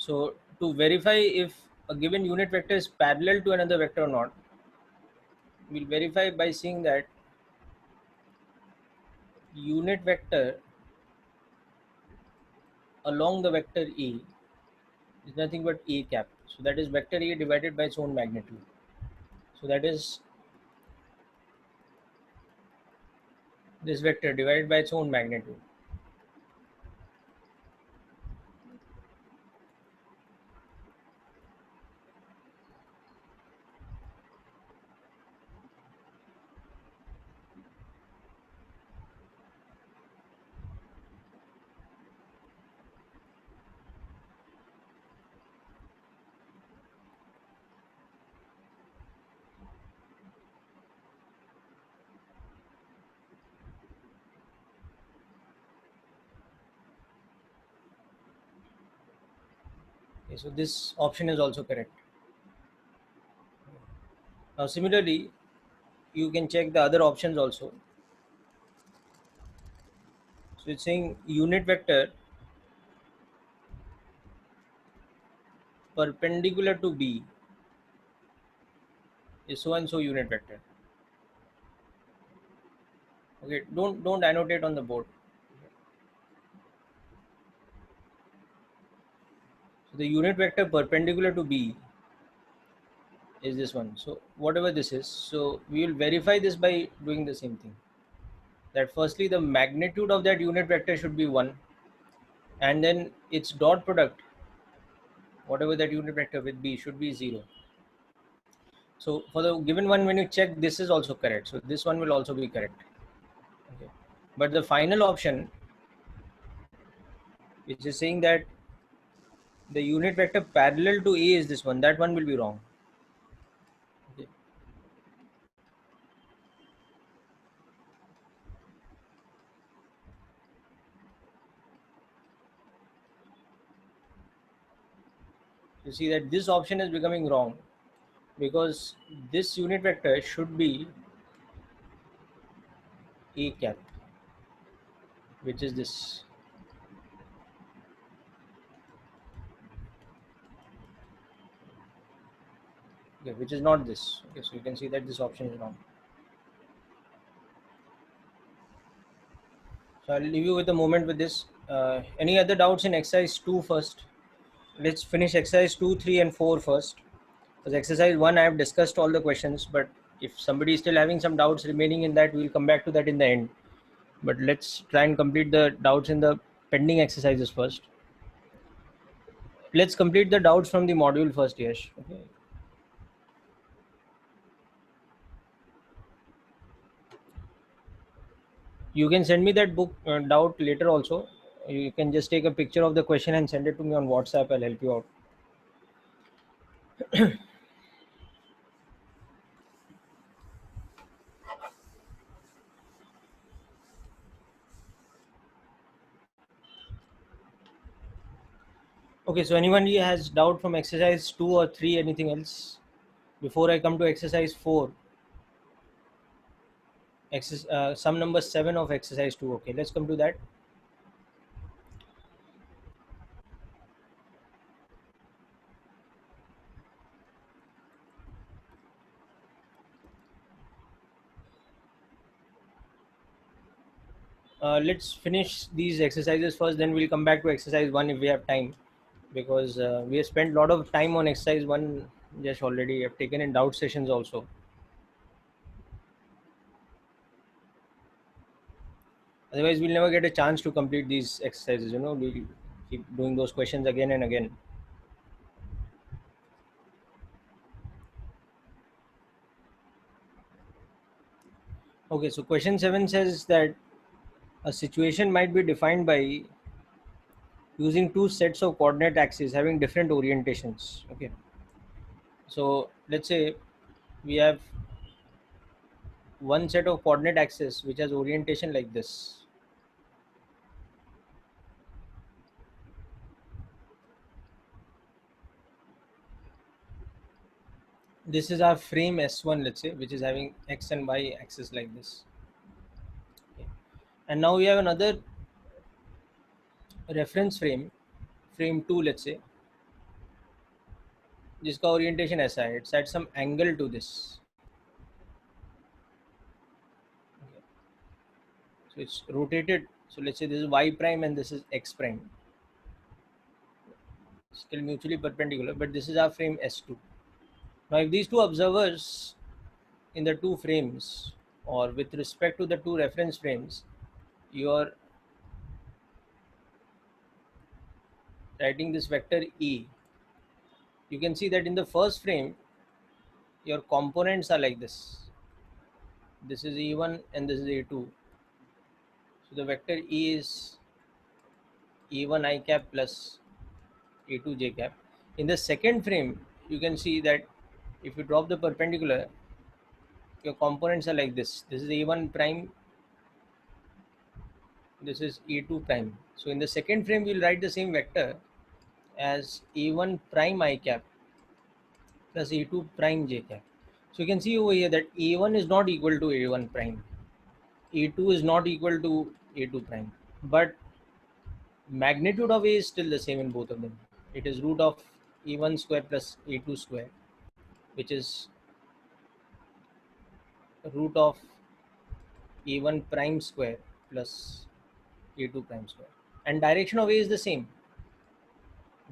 So to verify if a given unit vector is parallel to another vector or not, we'll verify by seeing that unit vector along the vector A is nothing but A cap. So that is vector A divided by its own magnitude. So that is this vector divided by its own magnitude. Okay, so this option is also correct. Now similarly, you can check the other options also. So it's saying unit vector perpendicular to B is so and so unit vector. Okay, don't annotate on the board. So the unit vector perpendicular to B is this one. So whatever this is, so we will verify this by doing the same thing. That firstly the magnitude of that unit vector should be 1, and then its dot product, whatever that unit vector with B, should be 0. So for the given one, when you check, this is also correct. So this one will also be correct. Okay. But the final option, which is saying that the unit vector parallel to A is this one, that one will be wrong. Okay. You see that this option is becoming wrong because this unit vector should be A cap, which is this. Okay, which is not this. Okay, so you can see that this option is wrong. So I'll leave you with a moment with this. Any other doubts in exercise 2 first? Let's finish exercise 2, 3 and 4 first. Because exercise 1 I have discussed all the questions, but if somebody is still having some doubts remaining in that, we'll come back to that in the end. But let's try and complete the doubts in the pending exercises first. Let's complete the doubts from the module first, Yash. Okay. You can send me that book doubt later also. You can just take a picture of the question and send it to me on WhatsApp. I'll help you out. Okay, so anyone here has doubt from exercise 2 or 3, anything else? Before I come to exercise 4, sum number 7 of exercise 2. Okay, let's come to that. Let's finish these exercises first, then we'll come back to exercise 1 if we have time, because we have spent a lot of time on exercise 1 just already. I've taken in doubt sessions also. Otherwise, we'll never get a chance to complete these exercises. We'll keep doing those questions again and again. Okay, so question 7 says that a situation might be defined by using two sets of coordinate axes having different orientations. Okay, so let's say we have one set of coordinate axis which has orientation like this. This is our frame S1, let's say, which is having x and y axis like this. Okay. And now we have another reference frame, frame 2, let's say, जिसका orientation ऐसा है, it's at some angle to this. So it's rotated. So let's say this is y prime and this is x prime. Still mutually perpendicular, but this is our frame S2. Now if these two observers in the two frames, or with respect to the two reference frames, you are writing this vector E, you can see that in the first frame your components are like this. This is E1 and this is E2. So the vector E is E1 I cap plus E2 j cap. In the second frame, you can see that if you drop the perpendicular, your components are like this. This is E1 prime, this is E2 prime. So in the second frame, we'll write the same vector as E1 prime I cap plus E2 prime j cap. So you can see over here that E1 is not equal to E1 prime. E2 is not equal to E2 prime. But magnitude of A is still the same in both of them. It is root of E1 square plus E2 square, which is root of E1 prime square plus E2 prime square. And direction of A is the same.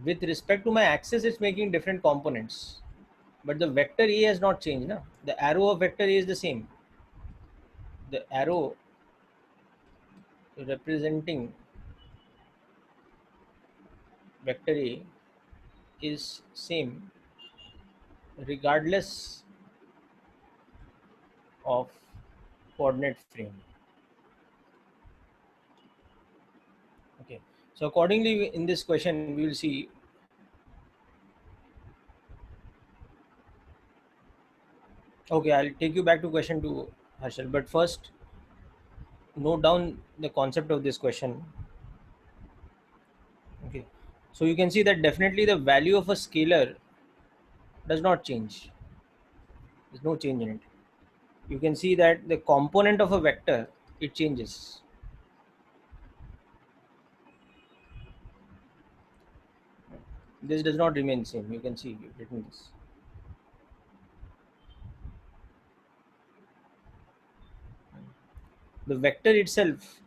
With respect to my axis, it's making different components. But the vector A has not changed. No? The arrow of vector A is the same. The arrow representing vector A is same regardless of coordinate frame. Okay. So accordingly, in this question, we will see. Okay, I'll take you back to question 2, Harshal. But first, note down the concept of this question. Okay. So you can see that definitely the value of a scalar does not change. There's no change in it. You can see that the component of a vector, it changes. This does not remain same. You can see we've written this. The vector itself,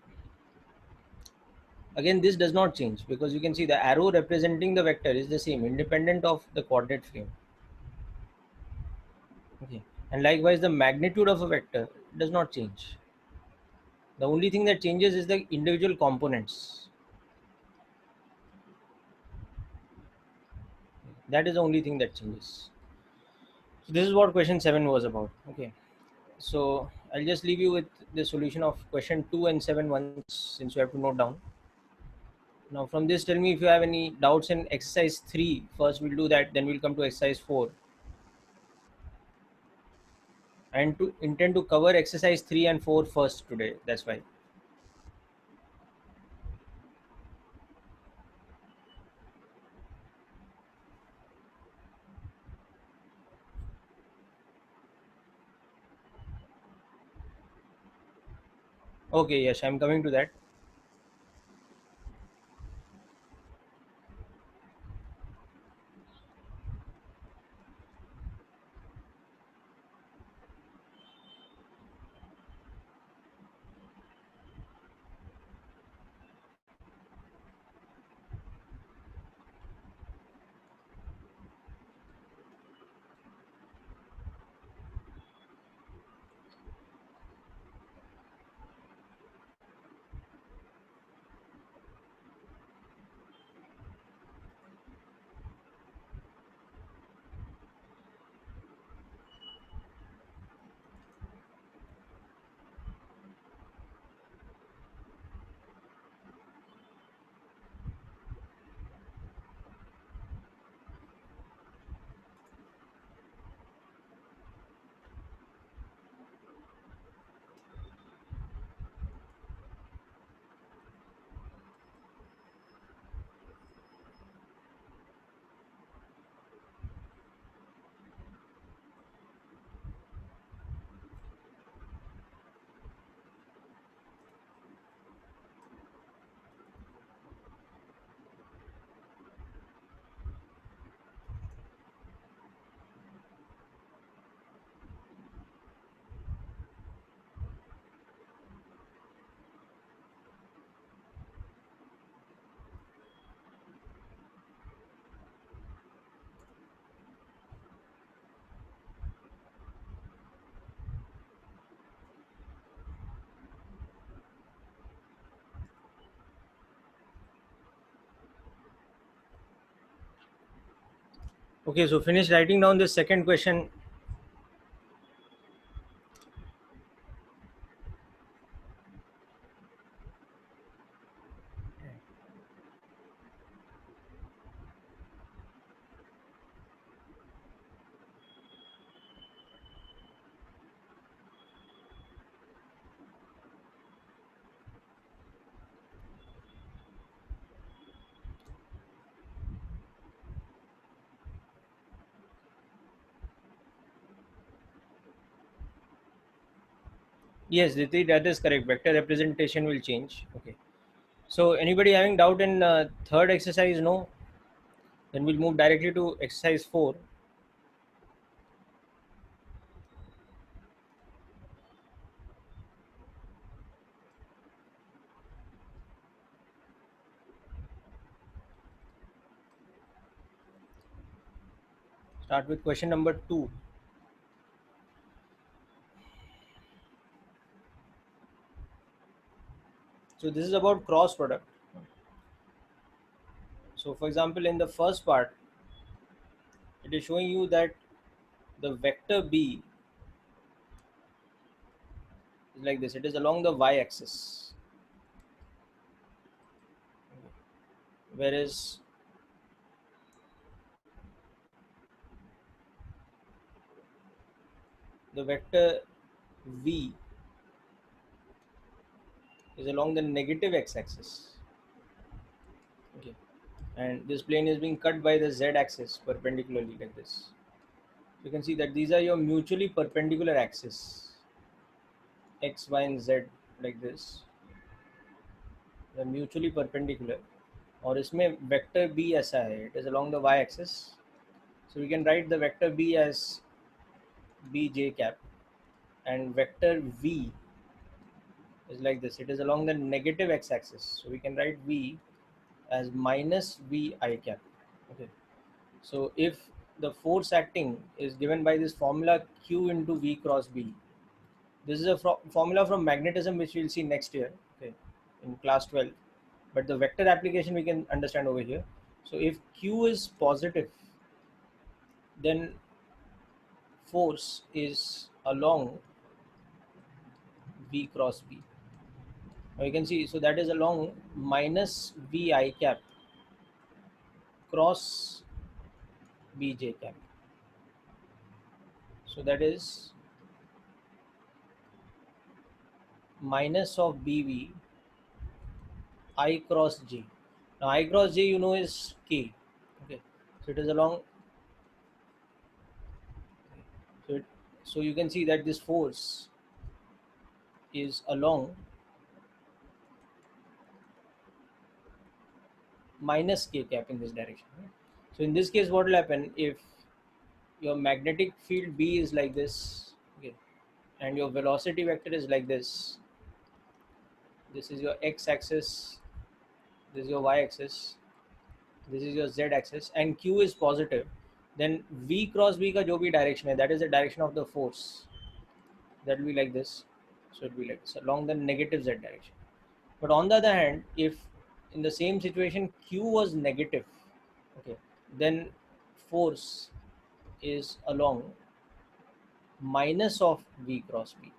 again, this does not change because you can see the arrow representing the vector is the same, independent of the coordinate frame. Okay. And likewise, the magnitude of a vector does not change. The only thing that changes is the individual components. That is the only thing that changes. So this is what question 7 was about. Okay. So I'll just leave you with the solution of question 2 and 7 once, since you have to note down. Now from this, tell me if you have any doubts in exercise 3. First we'll do that, then we'll come to exercise 4. And to intend to cover exercise 3 and 4 first today. That's why. Okay, yes, I'm coming to that. Okay, so finish writing down this second question. Yes, Diti, that is correct. Vector representation will change. Okay. So anybody having doubt in third exercise? No. Then we'll move directly to exercise 4. Start with question number 2. So this is about cross product. So for example, in the first part, it is showing you that the vector B is like this. It is along the y-axis, whereas the vector V is along the negative x-axis. Okay, and this plane is being cut by the z-axis perpendicularly like this. You can see that these are your mutually perpendicular axis, x, y, and z, like this. They're mutually perpendicular. और इसमें vector B ऐसा है, it is along the y-axis. So we can write the vector b as bj cap, and vector v is like this. It is along the negative x-axis. So we can write v as minus vi cap. Okay. So if the force acting is given by this formula q into v cross b, this is a formula from magnetism which we'll see next year, okay, in class 12. But the vector application we can understand over here. So if q is positive, then force is along v cross b. Now you can see, so that is along minus vi cap cross bj cap. So that is minus of bv I cross j. Now I cross j you know is k. Okay, so it is along. So so you can see that this force is along minus k cap in this direction. Right? So in this case, what will happen if your magnetic field B is like this, okay, and your velocity vector is like this. This is your x-axis, this is your y-axis, this is your z-axis, and q is positive. Then v cross b का जो भी direction है, that is the direction of the force. That will be like this. So it will be like this along the negative z direction. But on the other hand, if in the same situation q was negative, okay, then force is along minus of v cross b.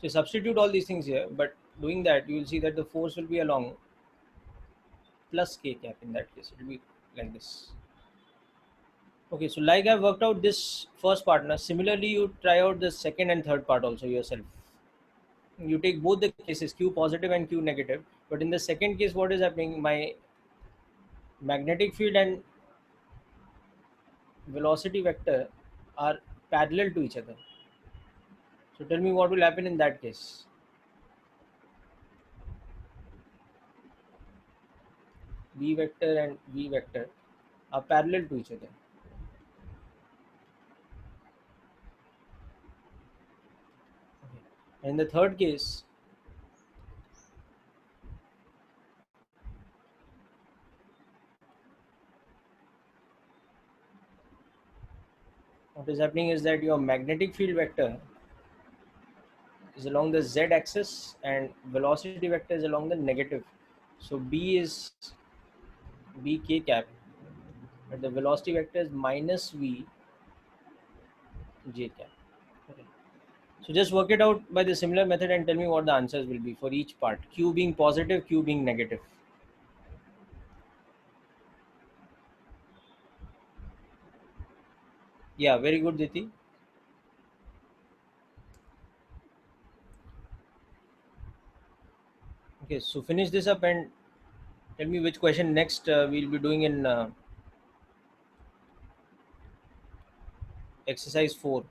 So substitute all these things here, but doing that you will see that the force will be along plus k cap. In that case, it will be like this. Okay, so like I've worked out this first part, now similarly you try out the second and third part also yourself. You take both the cases, q positive and q negative, but in the second case what is happening, my magnetic field and velocity vector are parallel to each other. So tell me what will happen in that case. V vector and v vector are parallel to each other. Okay. In the third case, what is happening is that your magnetic field vector is along the z axis and velocity vector is along the negative. So b is bk cap but the velocity vector is minus v j cap. Okay. So just work it out by the similar method and tell me what the answers will be for each part. Q being positive, Q being negative. Yeah, very good, Diti. Okay, so finish this up and tell me which question next we'll be doing in exercise 4.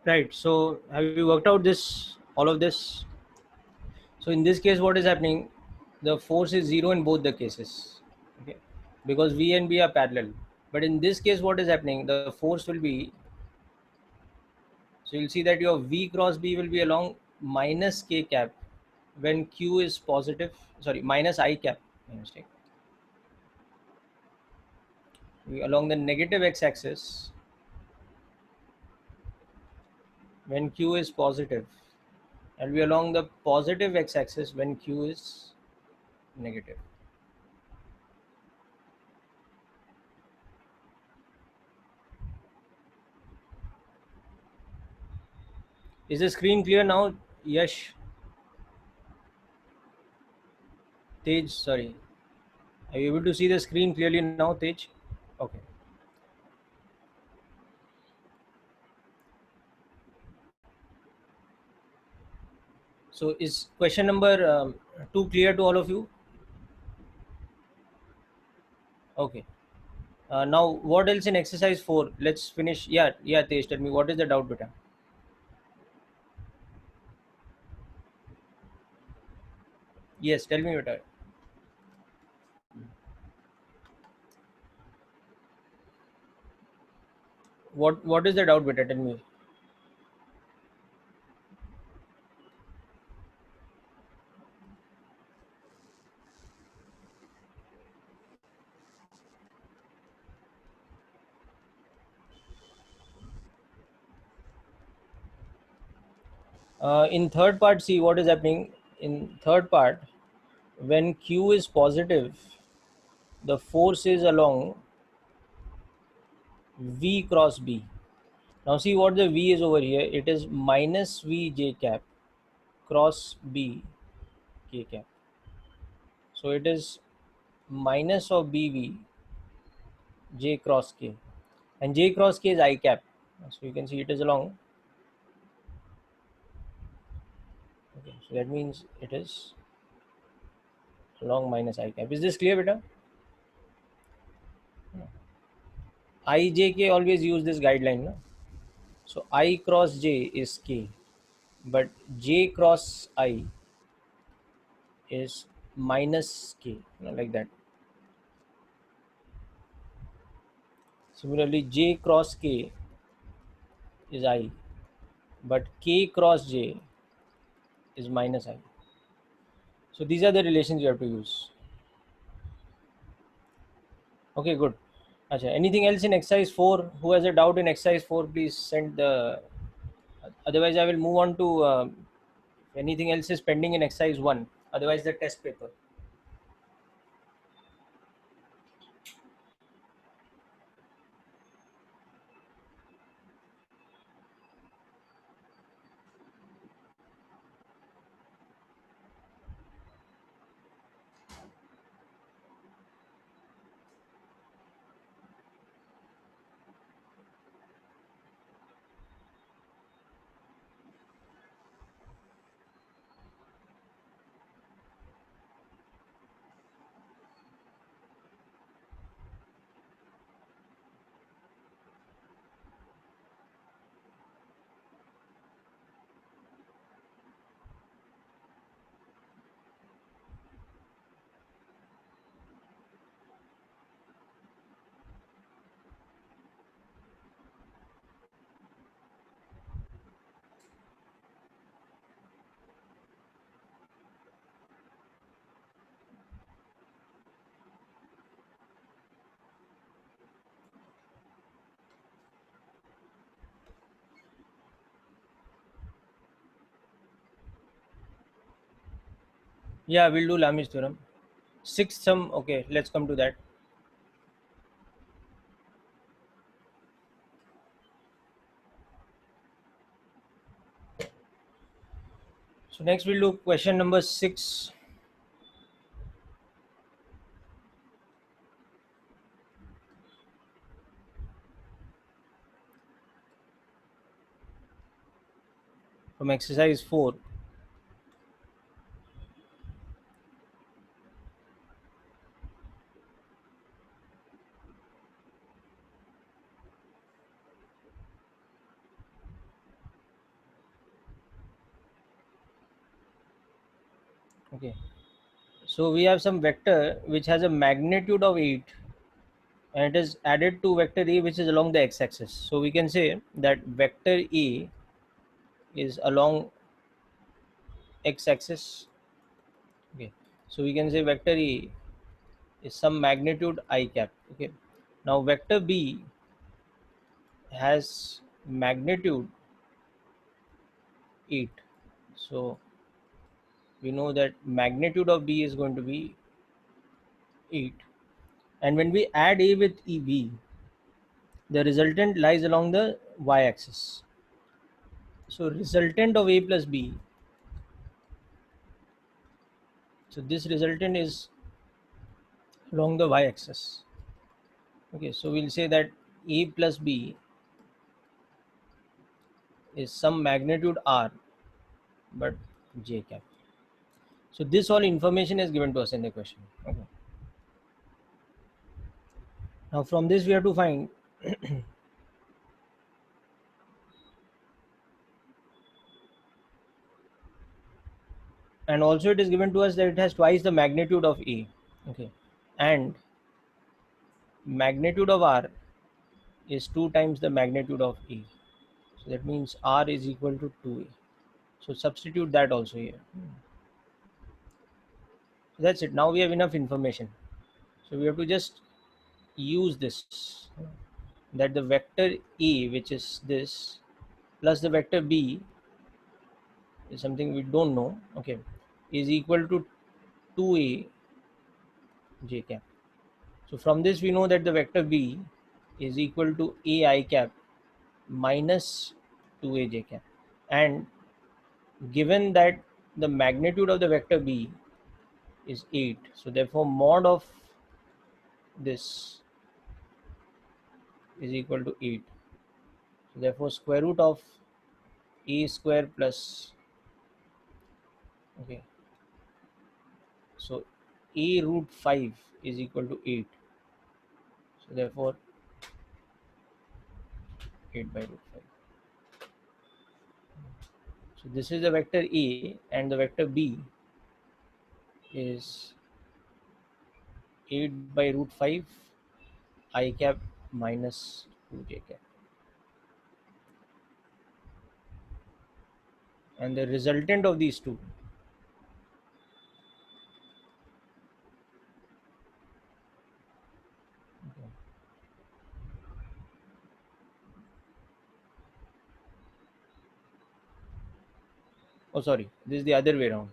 Right. So have you worked out this all of this? So in this case, what is happening? The force is zero in both the cases, okay? Because V and B are parallel. But in this case, what is happening? The force will be, so you'll see that your V cross B will be along minus K cap when Q is positive. Sorry, minus I cap. My mistake. Along the negative x-axis when Q is positive, and we along the positive x-axis when Q is negative. Is the screen clear now? Yash, Tej, sorry. Are you able to see the screen clearly now, Tej? Okay. So is question number 2 clear to all of you? Okay. Now, what else in exercise 4? Let's finish. Yeah, Tej, tell me, what is the doubt, beta? Yes, tell me, beta. What is the doubt, beta? Tell me. In third part, see what is happening. In third part, when Q is positive, the force is along V cross B. Now see what the V is over here. It is minus V J cap cross B K cap. So it is minus of BV J cross K, and J cross K is I cap. So you can see it is along. Okay, so that means it is along minus I cap. Is this clear, beta? I J K always use this guideline. No? So I cross J is K, but J cross I is minus K, like that. Similarly, J cross K is I, but K cross J is minus I. So these are the relations you have to use. Okay, good. Achha, anything else in exercise 4? Who has a doubt in exercise 4, please send the. Otherwise, I will move on to if anything else is pending in exercise 1. Otherwise, the test paper. Yeah, we'll do Lami's theorem. Sixth sum. Okay, let's come to that. So next we'll do question number 6. From exercise 4. Okay, so we have some vector which has a magnitude of 8, and it is added to vector A which is along the x-axis. So we can say that vector A is along x-axis. Okay, so we can say vector A is some magnitude I cap. Okay, now vector B has magnitude 8. So we know that magnitude of B is going to be 8, and when we add A with EB, the resultant lies along the y-axis. So resultant of A plus B, so this resultant is along the y-axis. Okay, so we'll say that A plus B is some magnitude R, but J cap. So this all information is given to us in the question. Okay. Now from this we have to find and also it is given to us that it has twice the magnitude of A. Okay, and magnitude of R is 2 times the magnitude of A. So that means R is equal to 2A. So substitute that also here. So that's it. Now we have enough information. So we have to just use this, that the vector A, which is this, plus the vector B is something we don't know. Okay, is equal to 2A j cap. So from this we know that the vector B is equal to A I cap minus 2A j cap, and given that the magnitude of the vector B is 8, so therefore mod of this is equal to 8. So therefore square root of A square plus, okay, so A root 5 is equal to 8. So therefore 8 by root 5. So this is the vector A, and the vector B is 8 by root 5 I cap minus 2j cap. And the resultant of these two, okay, oh sorry, this is the other way around.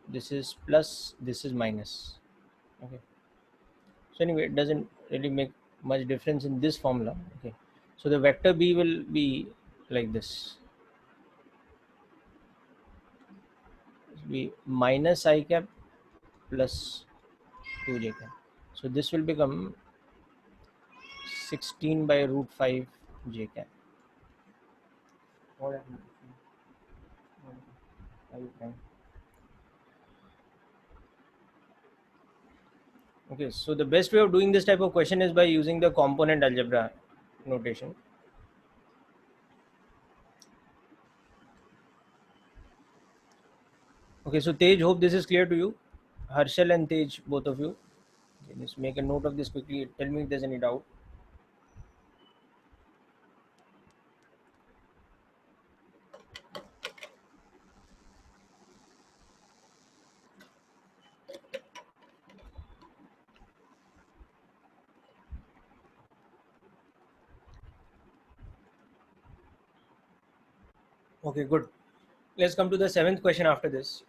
This is plus, this is minus. Okay. So anyway, it doesn't really make much difference in this formula. Okay. So the vector B will be like this. It will be minus I cap plus 2j cap. So this will become 16 by root 5 j cap. What happened? Are you fine? Okay, so the best way of doing this type of question is by using the component algebra notation. Okay, so Tej, hope this is clear to you. Harshal and Tej, both of you. Okay, just make a note of this quickly. Tell me if there's any doubt. Okay, good. Let's come to the seventh question after this.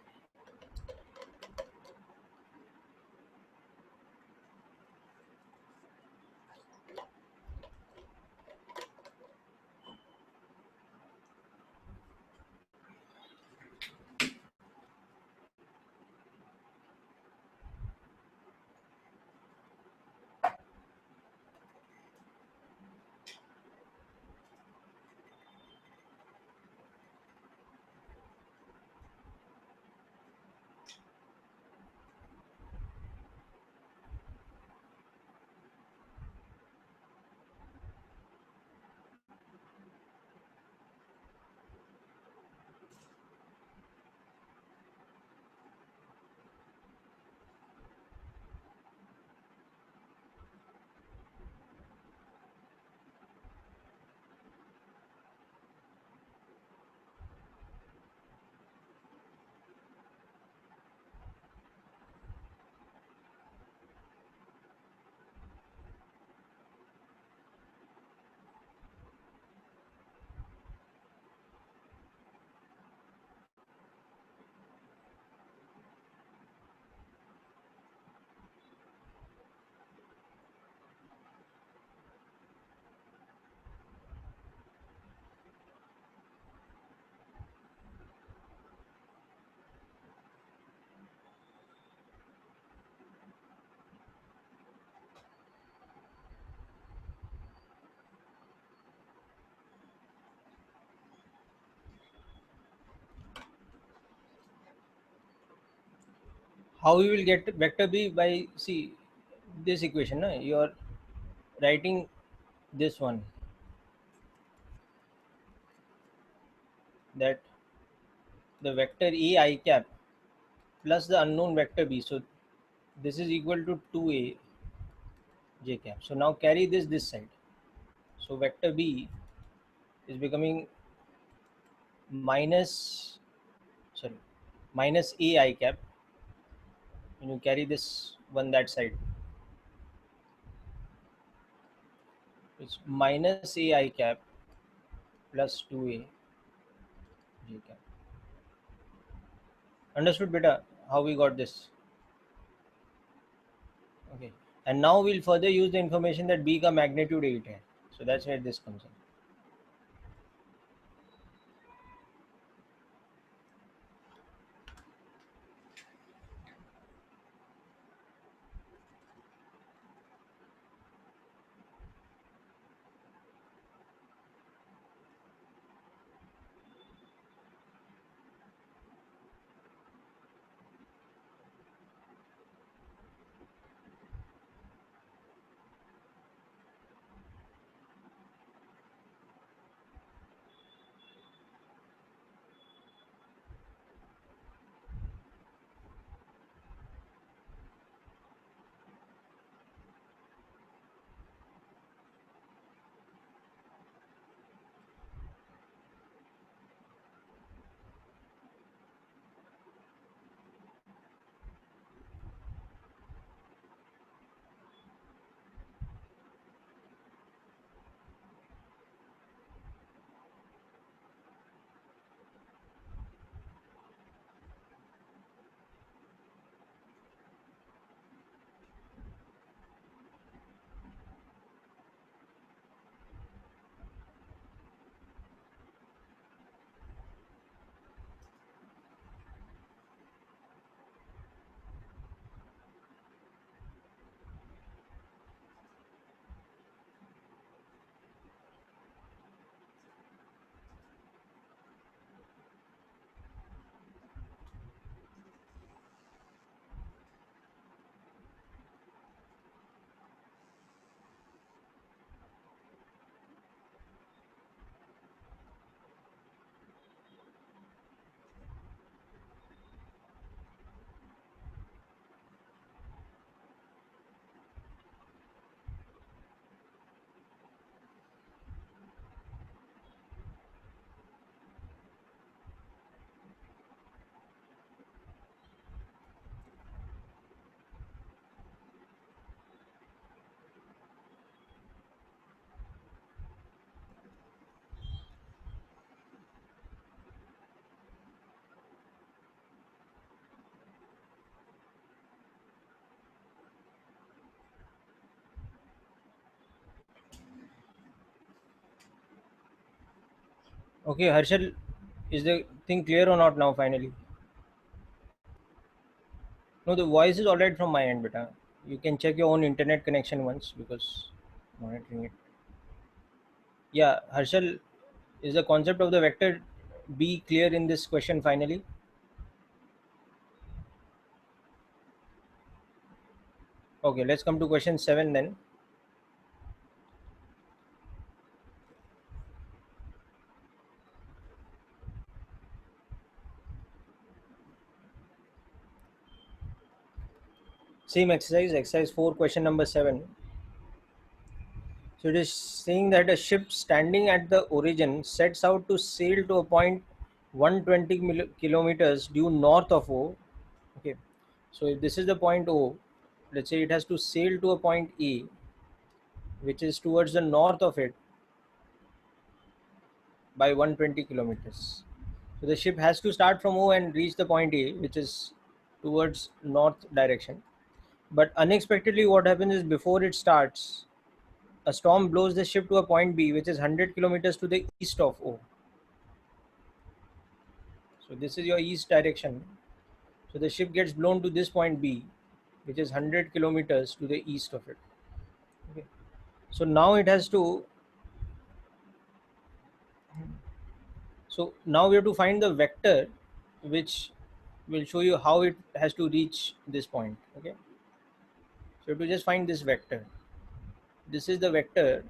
How you will get vector b? By, see, this equation, no? You are writing this one, that the vector a I cap plus the unknown vector b, so this is equal to 2a j cap. So now carry this side, so vector b is becoming minus, sorry, minus a I cap, and you carry this one that side, it's minus a I cap plus 2a j cap. Understood, beta, how we got this? Okay, and now we'll further use the information that b ka magnitude 8 hai, so that's where this comes in. Okay, Harshal, is the thing clear or not now finally? No, the voice is alright from my end, beta. You can check your own internet connection once, because monitoring it. Yeah, Harshal, is the concept of the vector b clear in this question finally? Okay, let's come to question 7 then. Same exercise, exercise 4, question number 7. So it is saying that a ship standing at the origin sets out to sail to a point 120 kilometers due north of O. Okay, so if this is the point O, let's say it has to sail to a point A, which is towards the north of it by 120 kilometers. So the ship has to start from O and reach the point A, which is towards north direction. But unexpectedly, what happens is before it starts, a storm blows the ship to a point B, which is 100 kilometers to the east of O. So this is your east direction. So the ship gets blown to this point B, which is 100 kilometers to the east of it. Okay. So now it has to. So now we have to find the vector which will show you how it has to reach this point. Okay, so to just find this vector, this is the vector,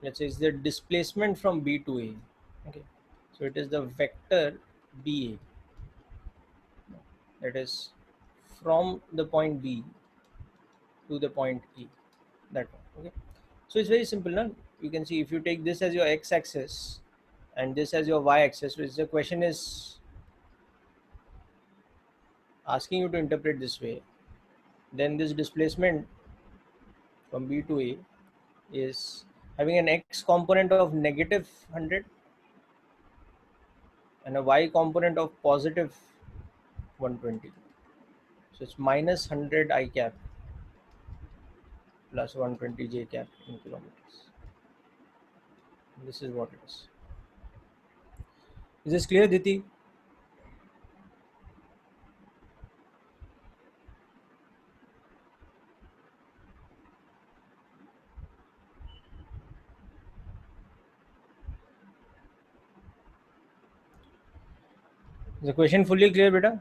let's say it's the displacement from B to A. Okay, so it is the vector BA, that is from the point B to the point A, that one. Okay, so it's very simple, no? You can see if you take this as your x-axis and this as your y-axis, which the question is asking you to interpret this way, then this displacement from B to A is having an x component of negative 100 and a y component of positive 120. So it's minus 100 I cap plus 120 j cap in kilometers. This is what it is. Is this clear, Diti? Is the question fully clear, beta?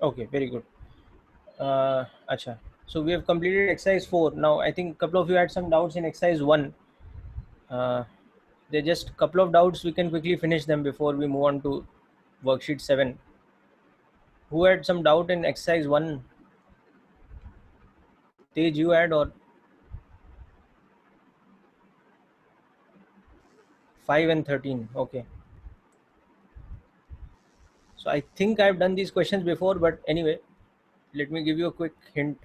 Okay, very good. Acha. So we have completed exercise 4. Now I think a couple of you had some doubts in exercise 1. Uh, they're just a couple of doubts. We can quickly finish them before we move on to worksheet 7. Who had some doubt in exercise 1? Tej, you had, or 5 and 13? Okay. So I think I've done these questions before, but anyway, let me give you a quick hint.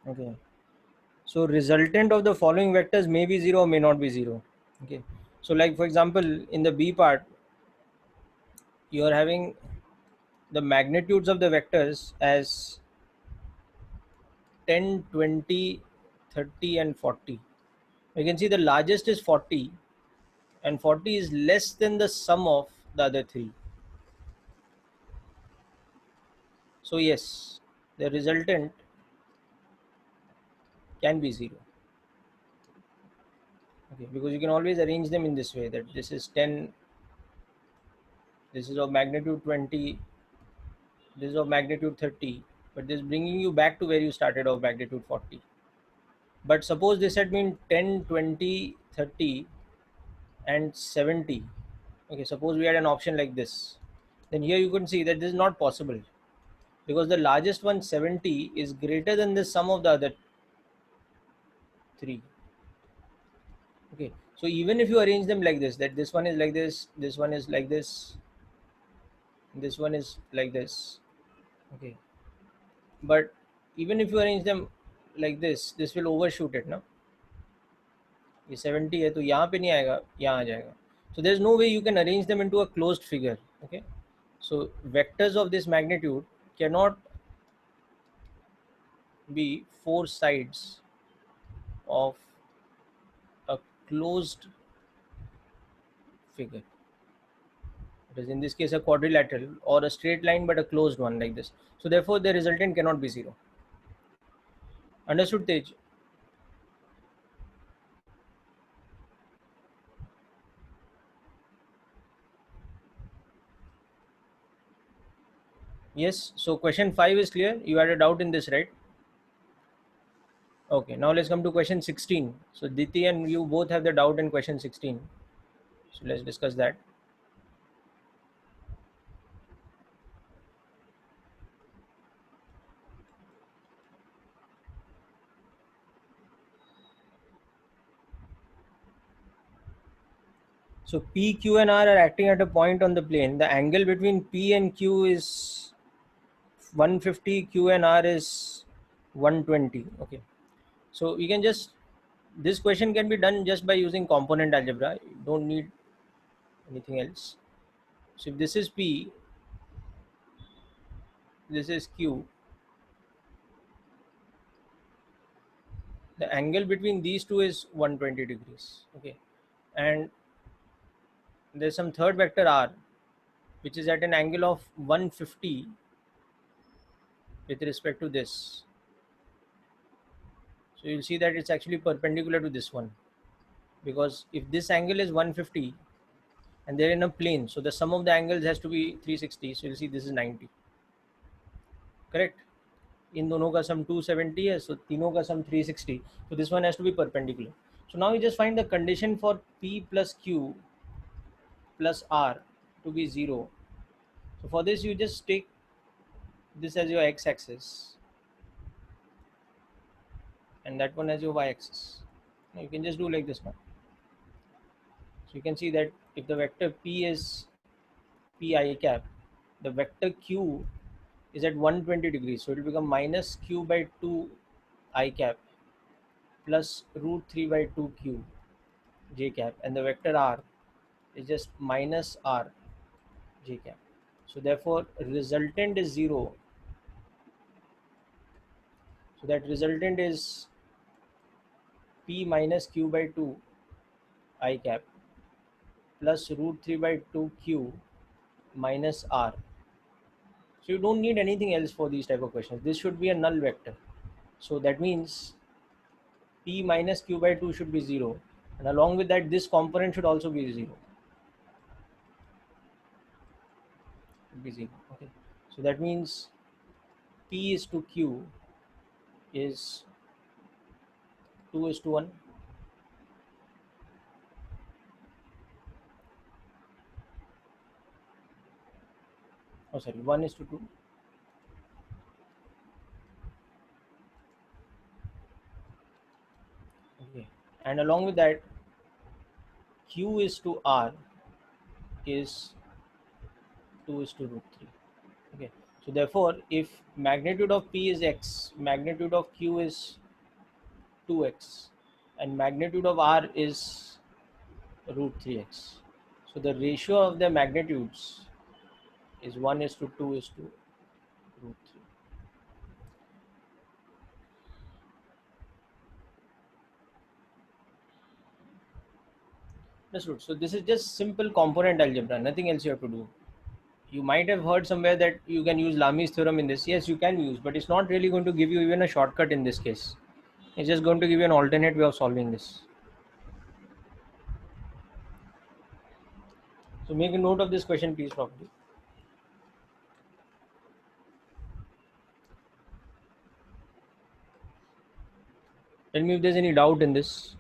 Okay. So resultant of the following vectors may be 0 or may not be 0. Okay. So like for example, in the B part, you are having the magnitudes of the vectors as 10, 20, 30 and 40. You can see the largest is 40 and 40 is less than the sum of the other three. So yes, the resultant can be 0. Okay, because you can always arrange them in this way, that this is 10, this is of magnitude 20, this is of magnitude 30, but this is bringing you back to where you started of magnitude 40. But suppose this had been 10, 20, 30 and 70. Okay, suppose we had an option like this, then here you can see that this is not possible, because the largest one, 70, is greater than the sum of the other three. Okay, so even if you arrange them like this, that this one is like this one is like this one is like this. Okay, but even if you arrange them like this will overshoot it, no? ये 70 है तो यहाँ पे नहीं आएगा, यहाँ आ जाएगा. So there's no way you can arrange them into a closed figure. Okay, so vectors of this magnitude cannot be four sides of a closed figure. It is in this case a quadrilateral or a straight line, but a closed one like this. So therefore the resultant cannot be 0. Understood, Tej? Yes. So question 5 is clear. You had a doubt in this, right? Okay. Now let's come to question 16. So Diti and you both have the doubt in question 16. So let's discuss that. So P, Q and R are acting at a point on the plane. The angle between P and Q is 150, Q and R is 120. Okay. So we can just, this question can be done just by using component algebra. You don't need anything else. So if this is P, this is Q, the angle between these two is 120 degrees. Okay, and there's some third vector R, which is at an angle of 150 with respect to this. So you'll see that it's actually perpendicular to this one, because if this angle is 150 and they're in a plane, so the sum of the angles has to be 360. So you'll see this is 90, correct? इन दोनों का सम 270 है, so तीनों का सम 360. So this one has to be perpendicular. So now you just find the condition for P plus Q plus R to be 0. So for this you just take this as your x-axis and that one as your y-axis. Now you can just do like this now. So you can see that if the vector P is P I cap, the vector Q is at 120 degrees. So it will become minus Q by 2 I cap plus root 3 by 2 Q j cap, and the vector R is just minus R j cap. So therefore resultant is 0. So that resultant is P minus Q by 2 I cap plus root 3 by 2 Q minus R. So you don't need anything else for these type of questions. This should be a null vector. So that means P minus Q by 2 should be 0. And along with that, this component should also be 0. Should be 0. Okay. So that means P is to Q is 2 is to 1. Oh, sorry, 1 is to 2. Okay. And along with that, Q is to R is 2 is to root 3. Okay. So therefore, if magnitude of P is x, magnitude of Q is 2x, and magnitude of R is root 3x. So the ratio of the magnitudes is 1 is to 2 is to root 3. Understood. So this is just simple component algebra, nothing else you have to do. You might have heard somewhere that you can use Lami's theorem in this. Yes, you can use, but it's not really going to give you even a shortcut in this case. It's just going to give you an alternate way of solving this. So make a note of this question, please, properly. Tell me if there's any doubt in this.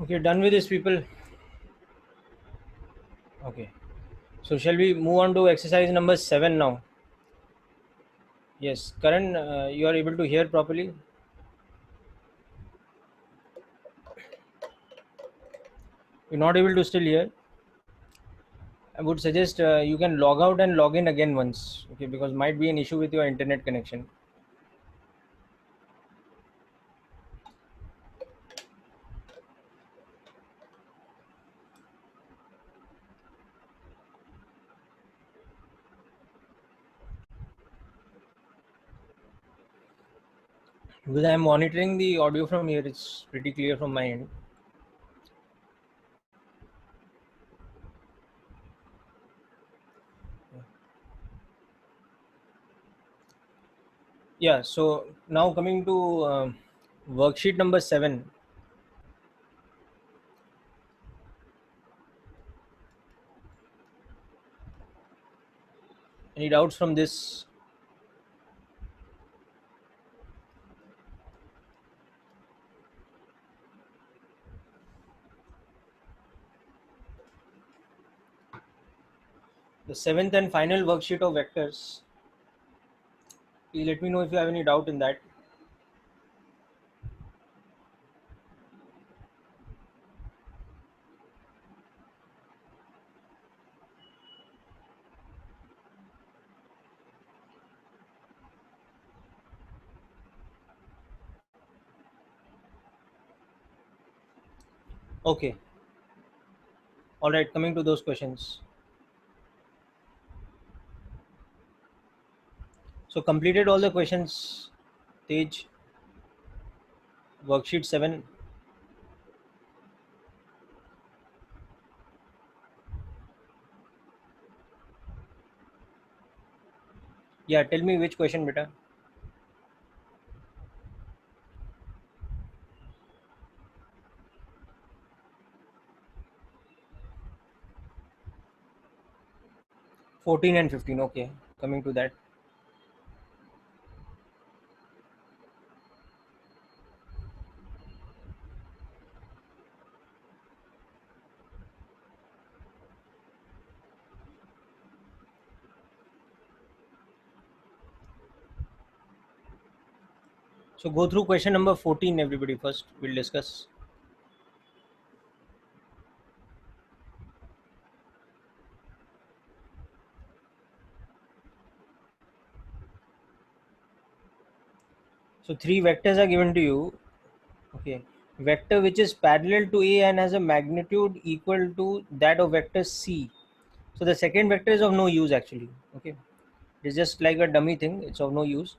Okay, done with this, people. Okay, so shall we move on to exercise number 7 now? Yes, Karan, you are able to hear properly? You're not able to still hear? I would suggest you can log out and log in again once, okay, because might be an issue with your internet connection. Because I'm monitoring the audio from here, it's pretty clear from my end. Yeah, so now coming to worksheet number 7. Any doubts from this? The seventh and final worksheet of vectors. Please let me know if you have any doubt in that. Okay, all right, coming to those questions. So completed all the questions, Tej, worksheet 7. Yeah, tell me which question, beta. 14 and 15. Okay, coming to that. So go through question number 14, everybody. First, we'll discuss. So three vectors are given to you. Okay, vector which is parallel to A and has a magnitude equal to that of vector C. So the second vector is of no use actually. Okay, it's just like a dummy thing. It's of no use.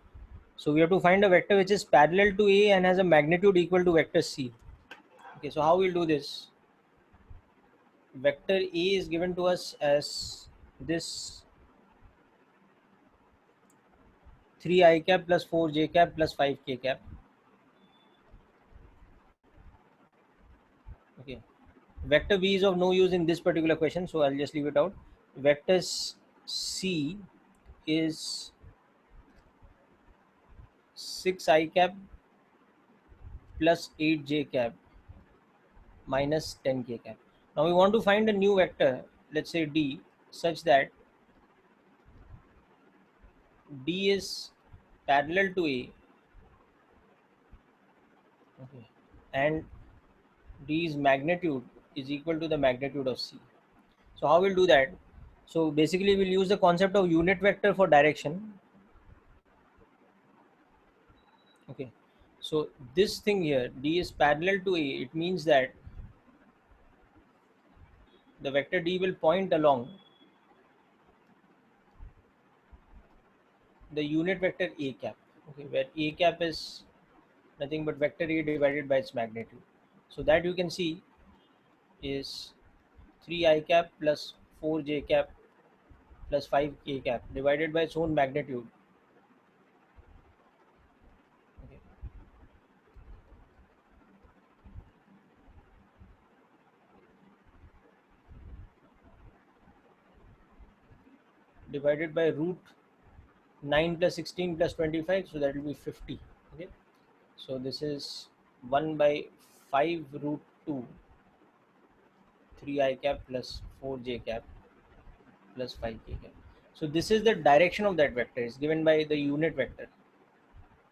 So we have to find a vector which is parallel to A and has a magnitude equal to vector C. Okay, so how we'll do this? Vector A is given to us as this 3 I cap plus 4 j cap plus 5 k cap. Okay, vector B is of no use in this particular question, so I'll just leave it out. Vector C is 6 I cap plus 8 j cap minus 10 k cap. Now we want to find a new vector, let's say D, such that D is parallel to A, okay, and D's magnitude is equal to the magnitude of C. So how we'll do that? So basically we'll use the concept of unit vector for direction. Okay. So this thing here, D is parallel to A, it means that the vector D will point along the unit vector A cap. Okay, where A cap is nothing but vector A divided by its magnitude. So that you can see is 3 I cap plus 4 j cap plus 5 k cap divided by its own magnitude. Okay. Divided by root 9 plus 16 plus 25, so that will be 50. Okay, so this is 1 by 5 root 2 3 I cap plus 4 j cap plus 5 k cap. So this is the direction of that vector. It's given by the unit vector.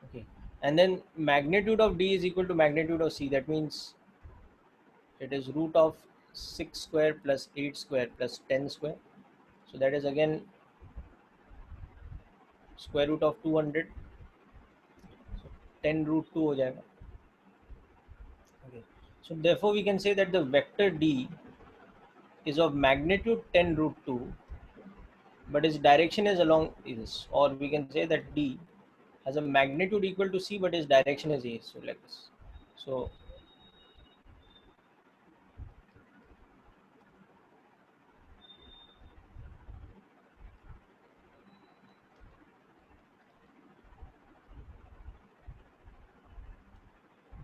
Okay, and then magnitude of d is equal to magnitude of c. That means it is root of 6 square plus 8 square plus 10 square. So that is again square root of 200. So 10 root 2 हो जाएगा. Okay. So therefore we can say that the vector d is of magnitude 10 root 2, but its direction is along this, or we can say that d has a magnitude equal to c, but its direction is a. So like this. So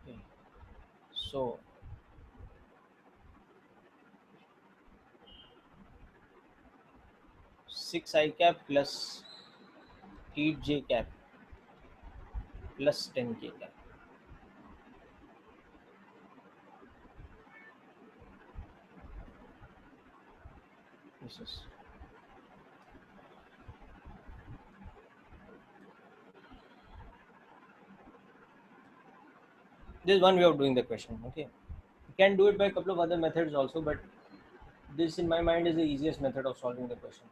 okay. So 6 I cap plus 8 j cap plus 10 k cap. This is one way of doing the question. Okay, you can do it by a couple of other methods also, but this in my mind is the easiest method of solving the question.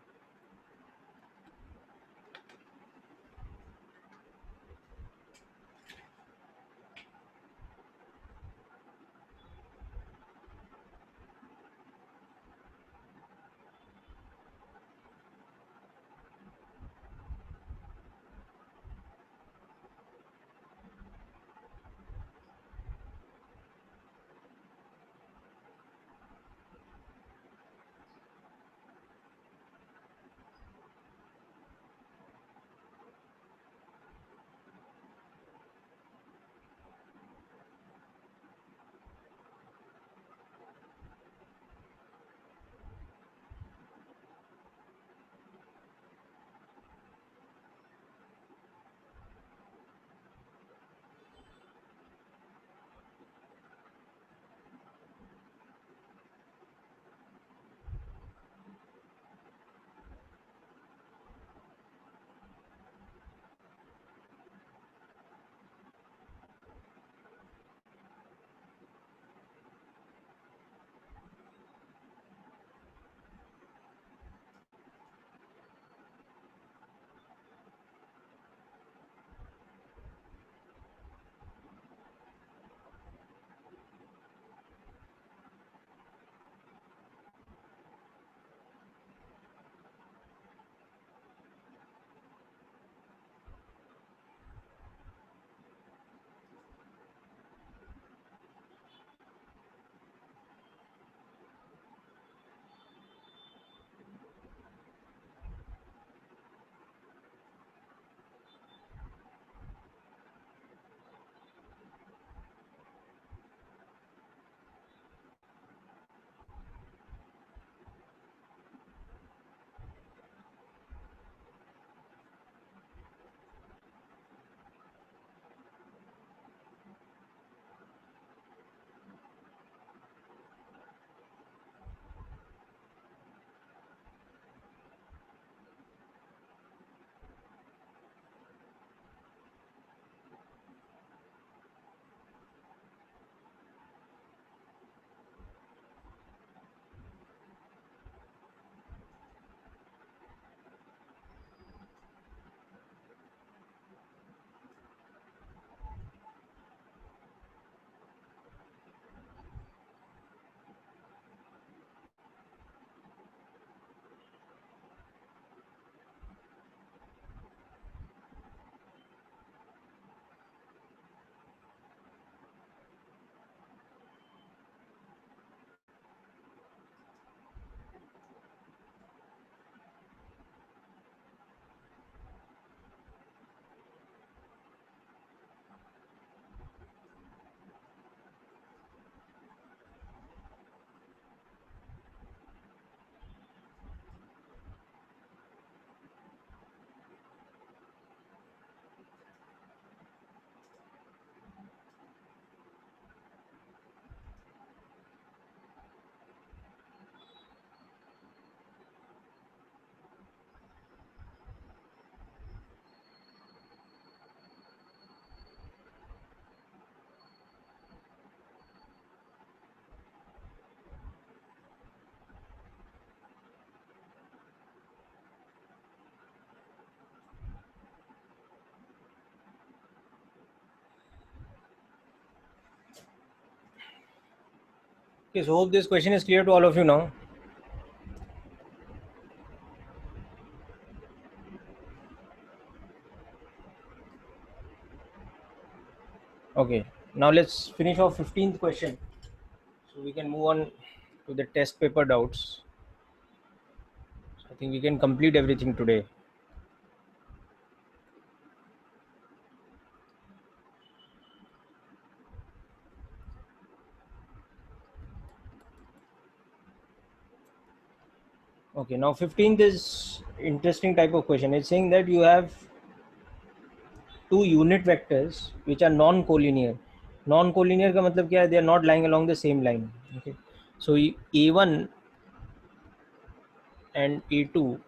Okay, so hope this question is clear to all of you now. Okay, now let's finish our 15th question. So we can move on to the test paper doubts. So I think we can complete everything today. Okay, now 15th is interesting type of question. It's saying that you have two unit vectors which are non-collinear. Non-collinear का मतलब क्या है? They are not lying along the same line. Okay, so A1 and A2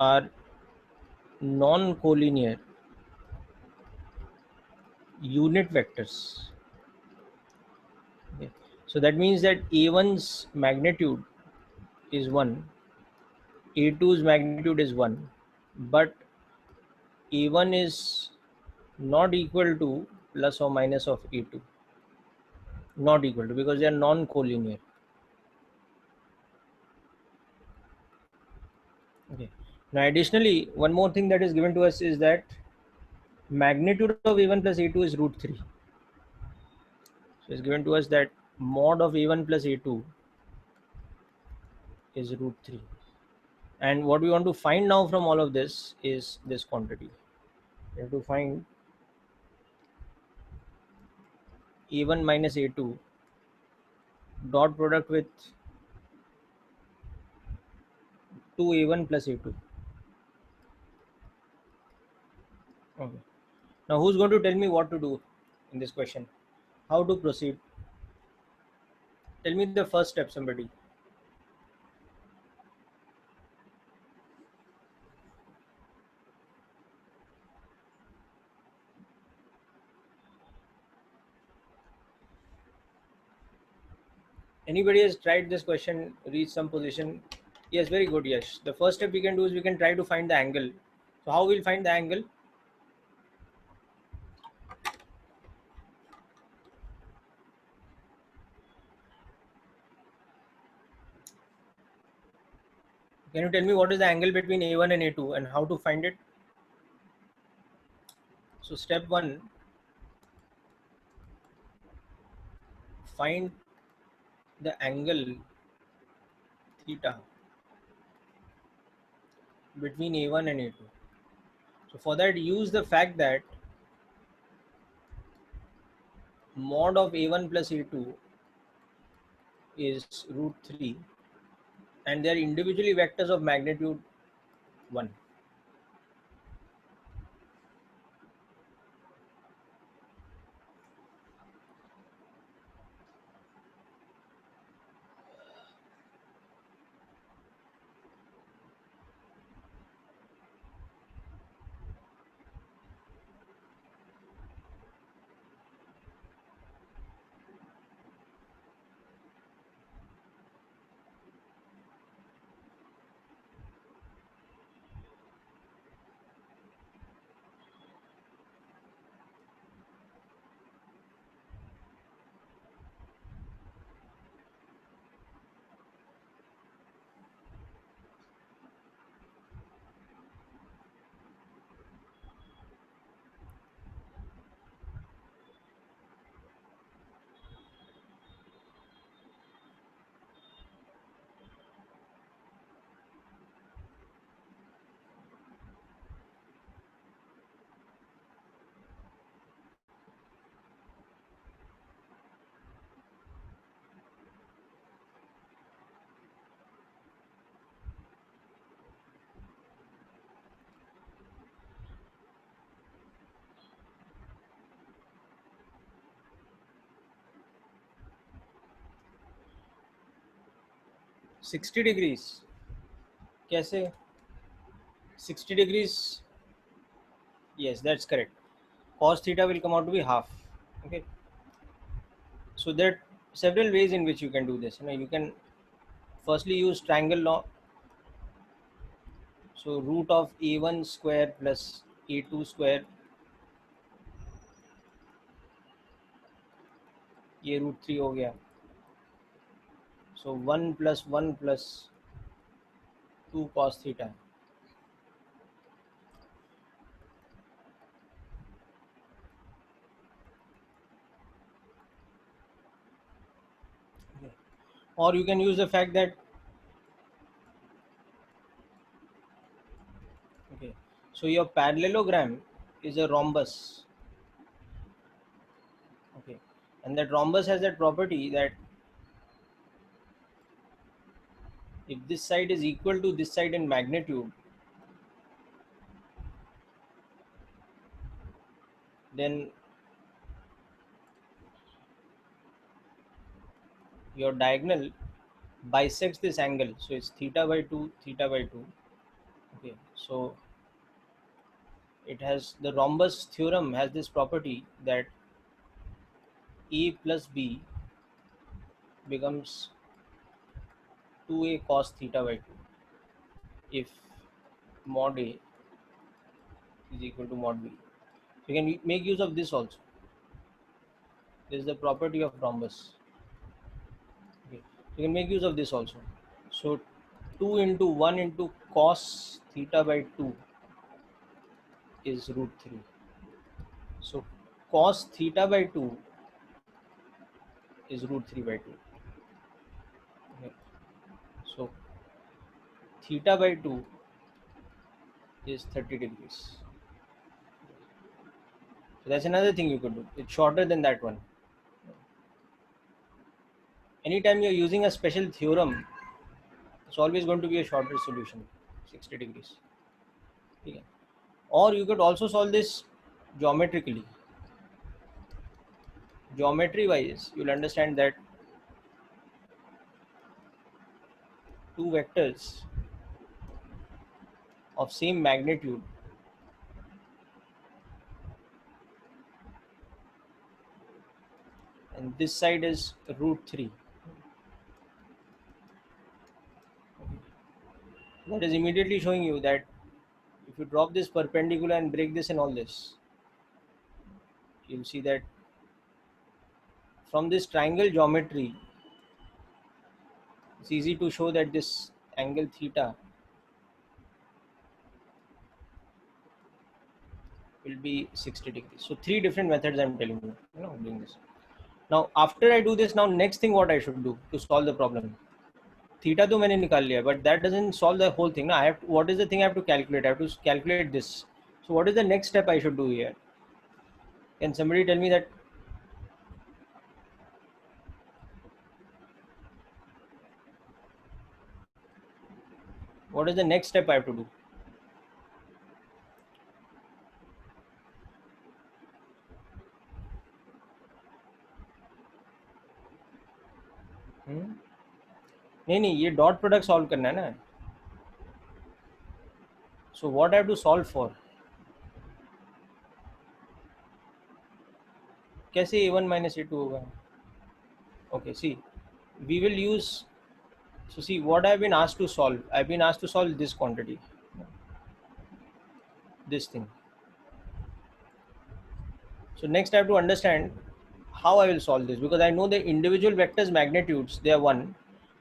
are non-collinear unit vectors. Okay. So that means that A1's magnitude is 1, A2's magnitude is 1, but A1 is not equal to plus or minus of A2. Not equal to, because they are non-collinear. Okay. Now additionally, one more thing that is given to us is that magnitude of A1 plus A2 is root 3. So it's given to us that mod of A1 plus A2 is root 3. And what we want to find now from all of this is this quantity. We have to find A1 minus A2 dot product with 2A1 plus A2. Okay. Now who's going to tell me what to do in this question? How to proceed? Tell me the first step, somebody. Anybody has tried this question, reach some position? Yes, very good. Yes. The first step we can do is we can try to find the angle. So how we'll find the angle? Can you tell me what is the angle between A1 and A2 and how to find it? So step 1, find the angle theta between A1 and A2. So for that, use the fact that mod of A1 plus A2 is root 3 and they are individually vectors of magnitude 1. Sixty degrees. कैसे? 60 degrees. Yes, that's correct. Cos theta will come out to be half. Okay. So there are several ways in which you can do this. You can firstly use triangle law. So root of A1 square plus A2 square ये √3 हो गया. So 1 plus 1 plus 2 cos theta. Okay. Or you can use the fact that, okay, so your parallelogram is a rhombus. Okay, and that rhombus has that property that if this side is equal to this side in magnitude, then your diagonal bisects this angle. So it's theta by 2, theta by 2. Okay, so it has, the rhombus theorem has this property that A plus B becomes 2A cos theta by 2 if mod A is equal to mod B. So you can make use of this also. This is the property of rhombus. Okay. You can make use of this also. So 2 into 1 into cos theta by 2 is √3. So cos theta by 2 is √3 by 2. Okay. So theta by 2 is 30 degrees. So that's another thing you could do. It's shorter than that one. Anytime you're using a special theorem, it's always going to be a shorter solution, 60 degrees. Okay. Or you could also solve this geometrically. Geometry wise, you'll understand that two vectors of same magnitude and this side is √3. That is immediately showing you that if you drop this perpendicular and break this and all this, you'll see that from this triangle geometry, it's easy to show that this angle theta will be 60 degrees. So 3 different methods I'm telling you, doing this. Now after I do this, now next thing what I should do to solve the problem. Theta तो मैंने निकाल लिया, but that doesn't solve the whole thing. Now I have to, what is the thing I have to calculate? I have to calculate this. So what is the next step I should do here? Can somebody tell me that? What is the next step I have to do? नहीं ये dot product solve करना है ना. So what I have to solve for? कैसे a1 minus a2 होगा? Okay, see, we will use, so see what I have been asked to solve. I have been asked to solve this quantity, this thing. So next I have to understand how I will solve this, because I know the individual vectors magnitudes, they are 1,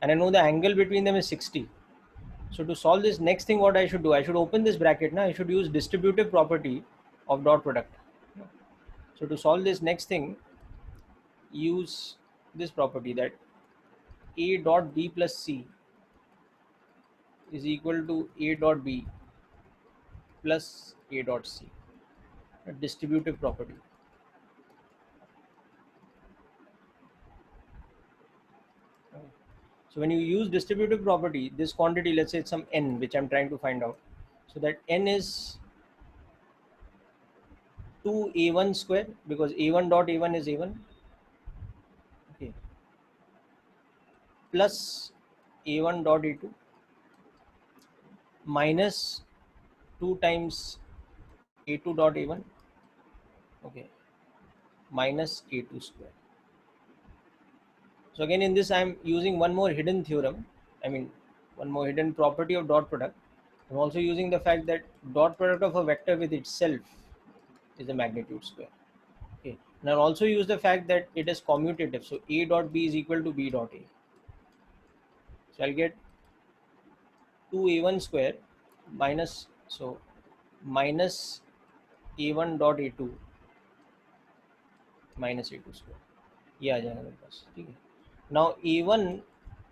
and I know the angle between them is 60. So to solve this, next thing what I should do, I should open this bracket now. I should use distributive property of dot product. So to solve this, next thing, use this property that a dot b plus c is equal to a dot b plus a dot c, a distributive property. So when you use distributive property, this quantity, let's say it's some n, which I'm trying to find out. So that n is 2a1 square, because a1 dot a1 is a1. Okay. Plus a1 dot a2 minus 2 times a2 dot a1, okay, minus a2 square. So again in this I am using one more hidden theorem, I mean one more hidden property of dot product. I'm also using the fact that dot product of a vector with itself is a magnitude square. Okay, Now also use the fact that it is commutative. So A dot B is equal to B dot A. So I'll get 2A1 square minus, so minus A1 dot A2 minus A2 square. ये आ जाएगा मेरे पास, ठीक है. Now A1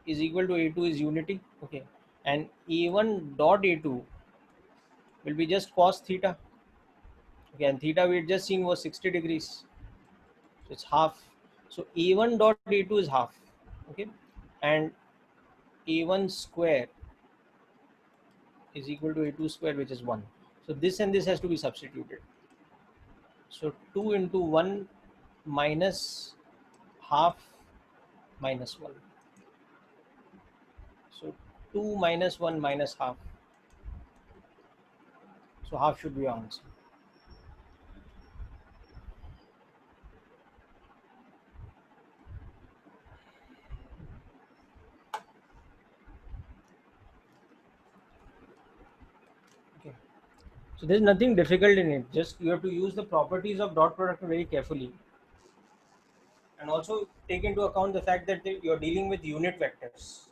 is equal to A2 is unity, okay, and A1 dot A2 will be just cos theta, okay, and theta we had just seen was 60 degrees, so it's half. So A1 dot A2 is half, okay, and A1 square is equal to A2 square, which is 1. So this and this has to be substituted. So 2 into 1 minus half minus 1. So 2 minus 1 minus half. So half should be your answer. Okay. So there's nothing difficult in it. Just you have to use the properties of dot product very carefully, and also take into account the fact that you're dealing with unit vectors.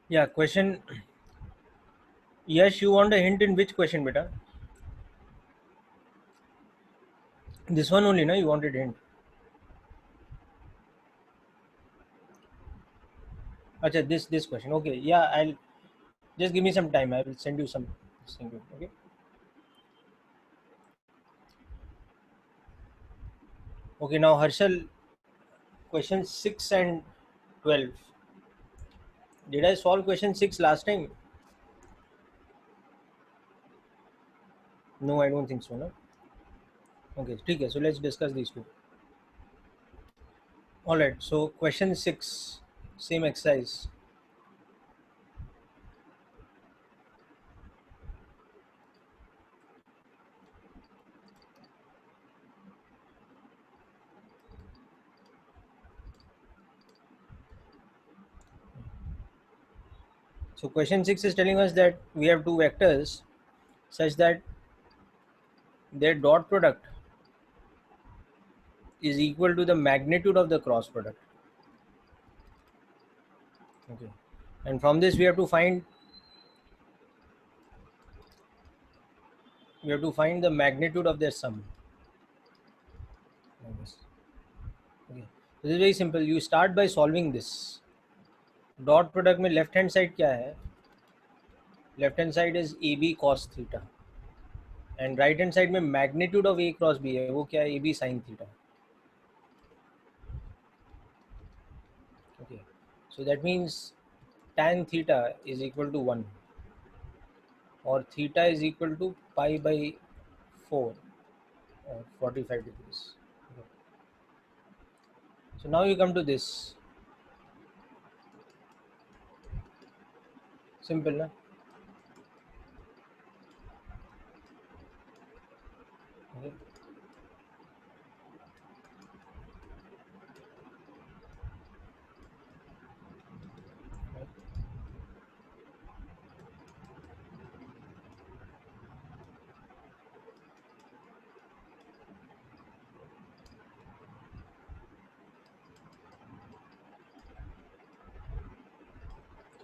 Yeah, question. Yes, you want a hint in which question, beta? This one only, no? You wanted hint. Acha, this question. Okay, yeah, I'll just give me some time. I will send you some. Send you. Okay. Okay. Now, Harshal, question 6 and 12. Did I solve question 6 last time? No, I don't think so. No. Okay. Okay. So let's discuss these two. All right. So question 6, same exercise. So question 6 is telling us that we have two vectors such that their dot product is equal to the magnitude of the cross product. Okay. And from this we have to find the magnitude of their sum. Like this. Okay. This is very simple. You start by solving this. Dot product में left hand side क्या है? Left hand side is AB cos theta. And right hand side में magnitude of A cross B है, वो क्या है? AB sin theta. Okay. So that means tan theta is equal to 1, or theta is equal to pi by 4, or 45 degrees. Okay. So now you come to this. Simple, na? Okay.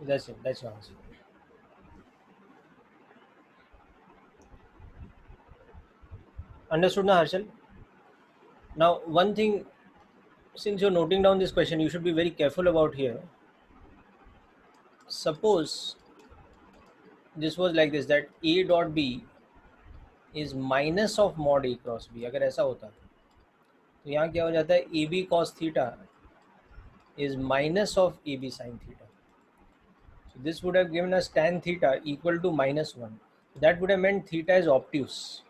That's it. That's your answer. Understood, na, Harshal? Now, one thing, since you're noting down this question, you should be very careful about here. Suppose this was like this, that A dot B is minus of mod A cross B. अगर ऐसा होता तो यहाँ क्या हो जाता है, AB cos theta is minus of AB sin theta. So this would have given us tan theta equal to minus 1. That would have meant theta is obtuse,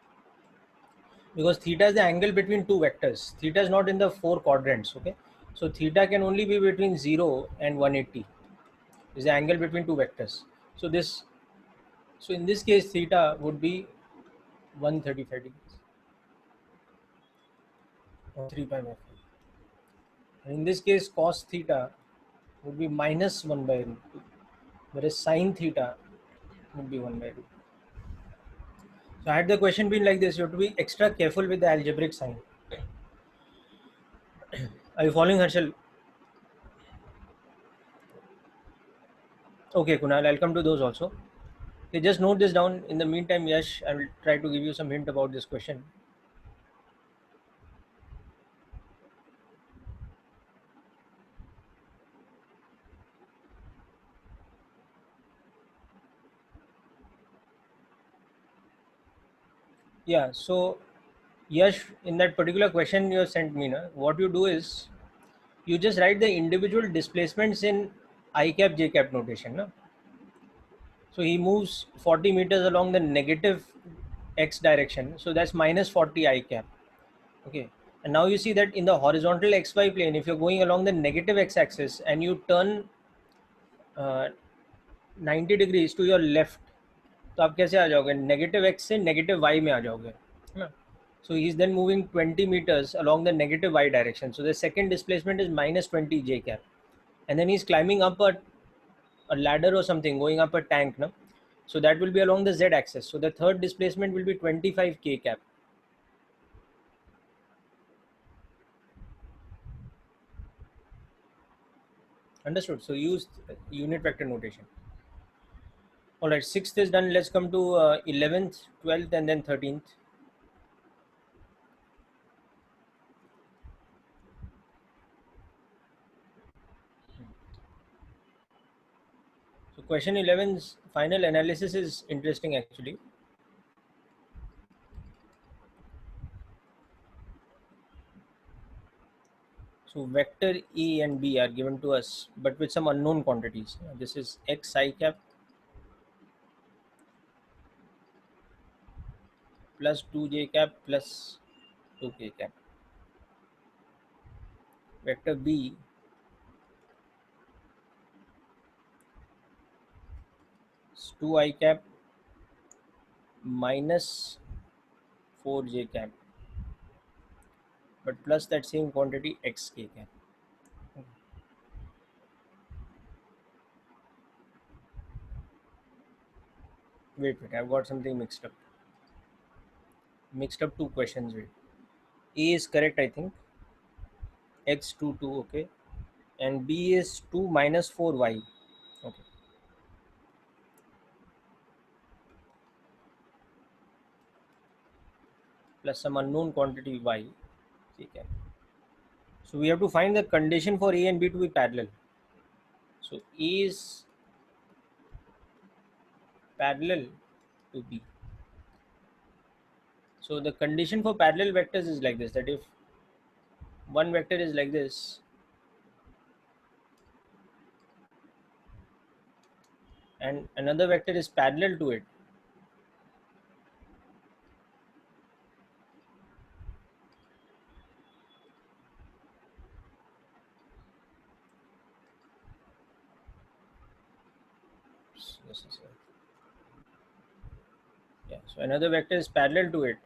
because theta is the angle between two vectors. Theta is not in the four quadrants, okay? So theta can only be between 0 and 180. Is the angle between two vectors. So this, so in this case, theta would be 135 degrees, or 3 pi by 4. And in this case, cos theta would be minus 1 by root 2, whereas sin theta would be 1 by root 2. So had the question been like this, you have to be extra careful with the algebraic sign. Are you following, Harshal? Okay, Kunal, I'll come to those also. Okay, just note this down. In the meantime, Yash, I will try to give you some hint about this question. Yeah, so Yash, in that particular question you have sent me, na, what you do is you just write the individual displacements in I cap j cap notation. Na? So he moves 40 meters along the negative x direction. So that's minus 40 I cap. Okay. And now you see that in the horizontal xy plane, if you're going along the negative x axis and you turn 90 degrees to your left, तो आप कैसे आ जाओगे, negative x से negative Y में आ जाओगे, है ना? So he is then moving 20 meters along the negative y direction. So the second displacement is minus 20 j cap. And then he's climbing up a ladder or something, going up a tank. No? So that will be along the z axis. So the third displacement will be 25 k cap. Understood? So use unit vector notation. All right, sixth is done. Let's come to 11th, 12th, and then 13th. So question 11's final analysis is interesting actually. So vector A and B are given to us, but with some unknown quantities. This is x I cap plus 2j cap plus 2k cap. Vector B is 2I cap minus 4j cap, but plus that same quantity xk cap. Wait, I've got something mixed up. Mixed up two questions. Wait. A is correct, I think. X 2 2, okay. And B is 2 minus 4y. Okay. Plus some unknown quantity y. Okay. So we have to find the condition for A and B to be parallel. So A is parallel to B. So the condition for parallel vectors is like this, that if one vector is like this and another vector is parallel to it, this is yeah, so another vector is parallel to it.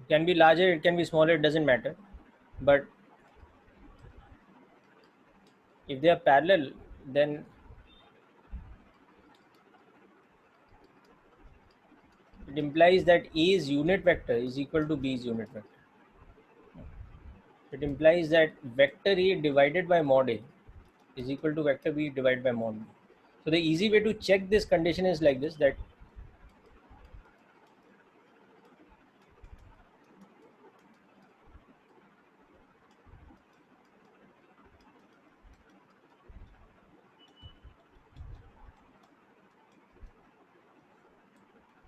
It can be larger, it can be smaller, it doesn't matter. But if they are parallel, then it implies that A's unit vector is equal to B's unit vector. It implies that vector A divided by mod A is equal to vector B divided by mod B. So the easy way to check this condition is like this, that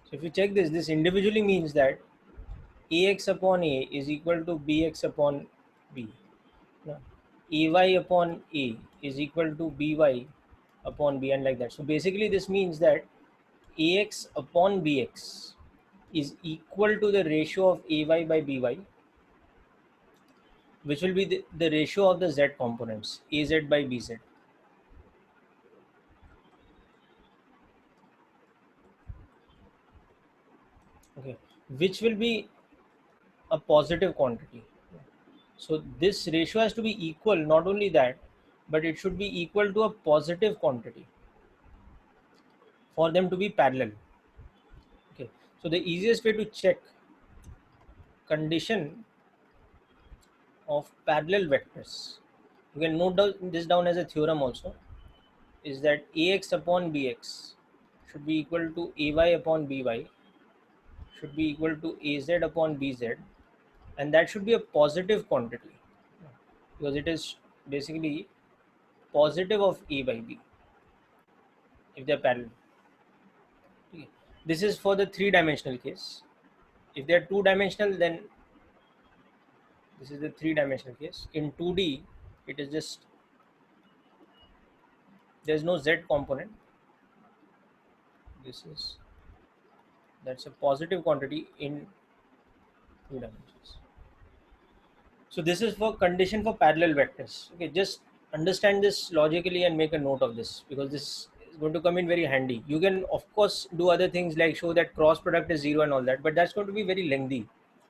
so if you check this, this individually means that Ax upon A is equal to Bx upon B. No. Ay upon A is equal to By upon B, and like that. So basically this means that Ax upon Bx is equal to the ratio of Ay by By, which will be the ratio of the Z components, Az by Bz. Okay, which will be a positive quantity. So this ratio has to be equal, not only that, but it should be equal to a positive quantity for them to be parallel. Okay, so the easiest way to check condition of parallel vectors, you can note this down as a theorem also, is that Ax upon Bx should be equal to Ay upon By, should be equal to Az upon Bz, and that should be a positive quantity because it is basically positive of A by B if they are parallel. Okay. This is for the three-dimensional case. If they are two-dimensional, then this is the three-dimensional case. In 2D, it is just there's no Z component. This is that's a positive quantity in two dimensions. So this is for condition for parallel vectors. Okay, just understand this logically and make a note of this because this is going to come in very handy. You can of course do other things like show that cross product is zero and all that, but that's going to be very lengthy.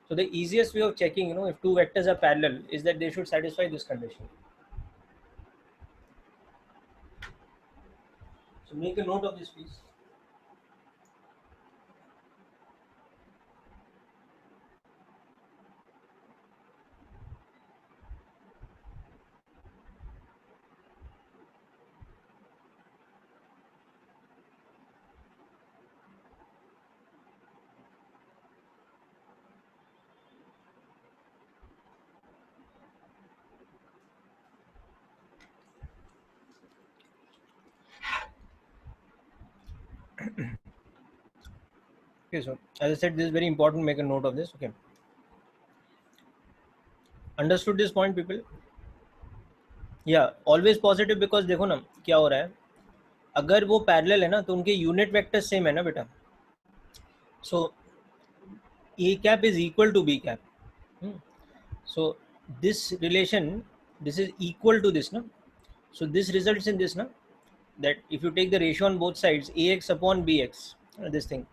So the easiest way of checking, if two vectors are parallel is that they should satisfy this condition. So make a note of this, please. Okay, so as I said, this is very important. Make a note of this. Okay, understood this point, people? या always positive because देखो ना क्या हो रहा है अगर वो parallel है ना तो उनके यूनिट वेक्टर सेम है ना बेटा so A cap is equal to B cap so this relation this is equal to this no so this results in this no that if you take the ratio on both sides ax upon bx this thing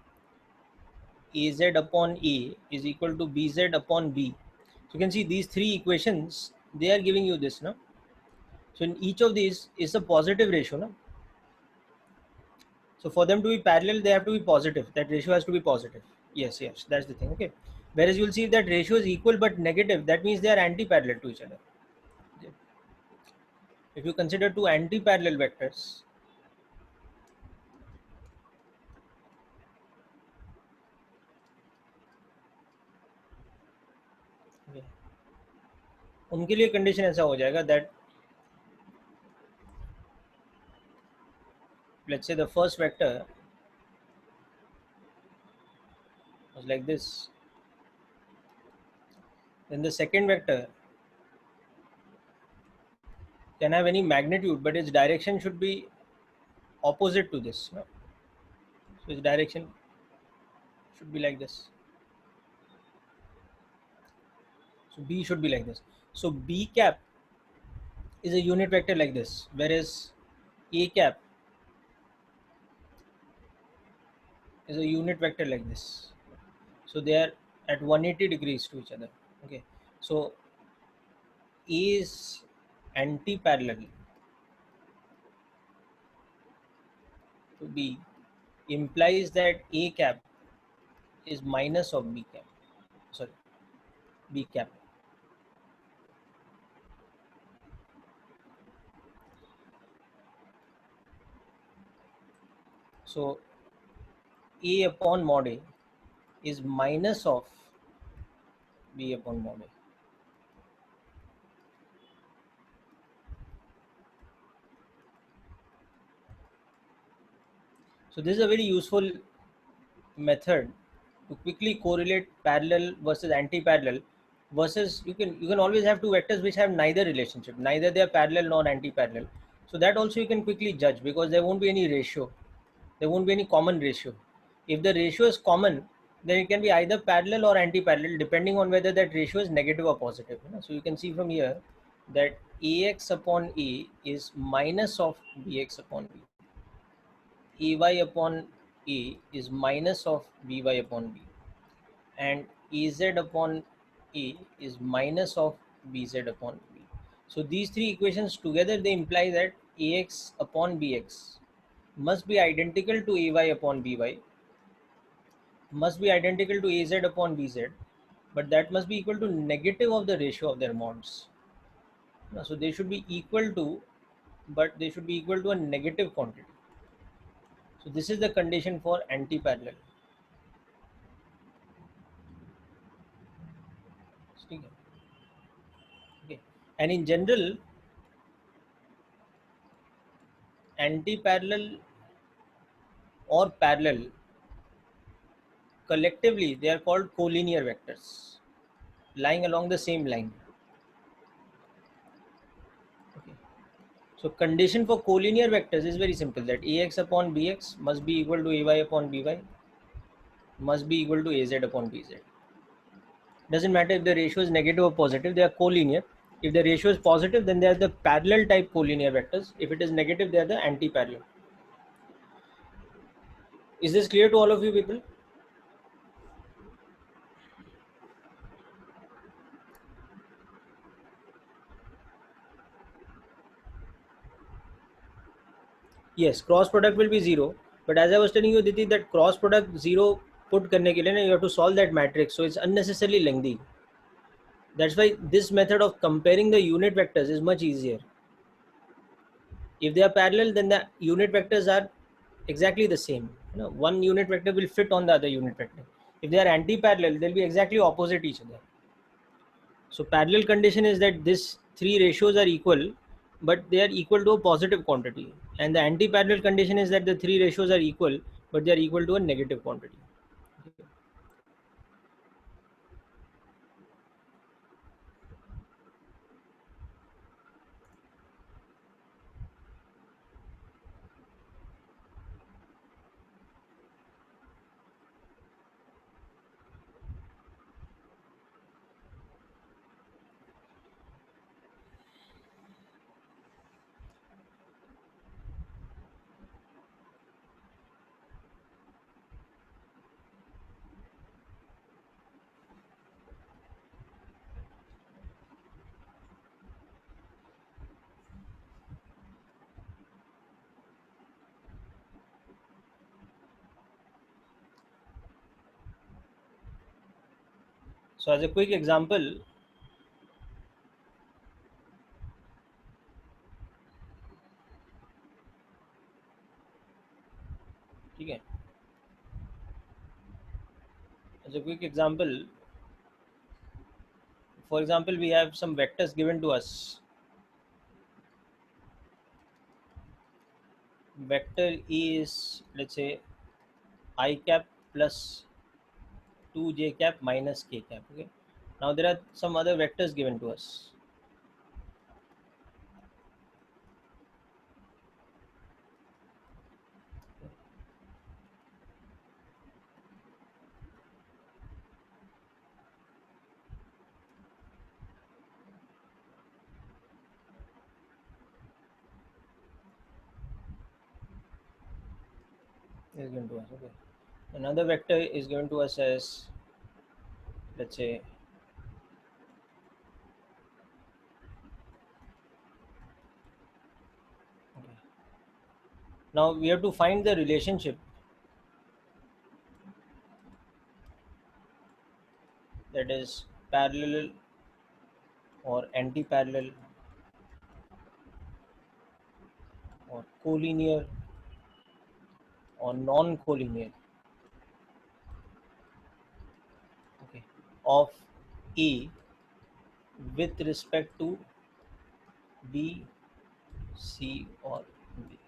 az upon a is equal to bz upon b so you can see these three equations they are giving you this no so in each of these is a positive ratio no so for them to be parallel, they have to be positive. That ratio has to be positive. Yes, yes, that's the thing. Okay. Whereas you'll see if that ratio is equal but negative, that means they are anti-parallel to each other. Okay. If you consider two anti-parallel vectors, okay, उनके लिए condition ऐसा हो जाएगा that let's say the first vector was like this, then the second vector can have any magnitude, but its direction should be opposite to this. No? So its direction should be like this. So B should be like this. So B cap is a unit vector like this, whereas A cap is a unit vector like this. So they are at 180 degrees to each other. Okay. So A is anti-parallel to B implies that A cap is minus of B cap. Sorry, B cap. So A upon mod A is minus of B upon mod A. So this is a very useful method to quickly correlate parallel versus anti-parallel, versus you can always have two vectors which have neither relationship, neither they are parallel nor anti-parallel. So that also you can quickly judge, because there won't be any ratio, there won't be any common ratio. If the ratio is common, then it can be either parallel or anti-parallel, depending on whether that ratio is negative or positive. So you can see from here that ax upon a is minus of bx upon b, ay upon a is minus of by upon b, and az upon a is minus of bz upon b. So these three equations together, they imply that ax upon bx must be identical to ay upon by, must be identical to az upon bz, but that must be equal to negative of the ratio of their mods. So they should be equal to, but they should be equal to a negative quantity. So this is the condition for anti-parallel. Okay. And in general, anti-parallel or parallel, collectively they are called collinear vectors lying along the same line. Okay. So condition for collinear vectors is very simple, that ax upon bx must be equal to ay upon by, must be equal to az upon bz. Doesn't matter if the ratio is negative or positive, they are collinear. If the ratio is positive, then they are the parallel type collinear vectors. If it is negative, they are the anti-parallel. Is this clear to all of you people? Yes, cross product will be zero. But as I was telling you, Diti, that cross product zero put करने के लिए ना, you have to solve that matrix. So it's unnecessarily lengthy. That's why this method of comparing the unit vectors is much easier. If they are parallel, then the unit vectors are exactly the same. One unit vector will fit on the other unit vector. If they are anti-parallel, they'll be exactly opposite each other. So parallel condition is that these three ratios are equal, but they are equal to a positive quantity. And the anti-parallel condition is that the three ratios are equal, but they are equal to a negative quantity. So as a quick example, okay, as a quick example, for example, we have some vectors given to us. Vector E is, let's say, I cap plus 2j cap minus k cap. Okay. Now there are some other vectors given to us. Is given to us. Okay. Another vector is given to us as, let's say, okay. Now we have to find the relationship, that is parallel or anti-parallel or collinear or non-collinear, okay, of A with respect to B, C or B.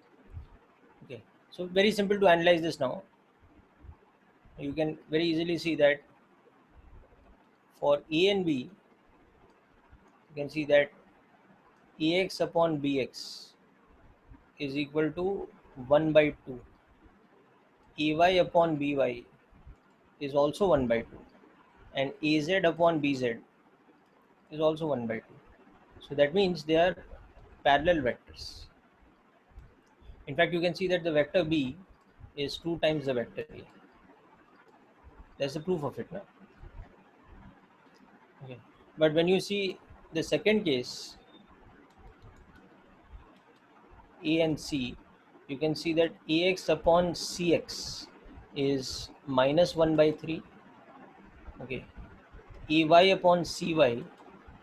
Okay, so very simple to analyze this now. You can very easily see that for A and B, you can see that Ax upon Bx is equal to 1 by 2. Ay upon By is also 1 by 2. And Az upon Bz is also 1 by 2. So that means they are parallel vectors. In fact, you can see that the vector B is 2 times the vector A. That's the proof of it now. Okay. But when you see the second case, A and C, you can see that Ax upon Cx is minus 1 by 3. Okay. Ay upon Cy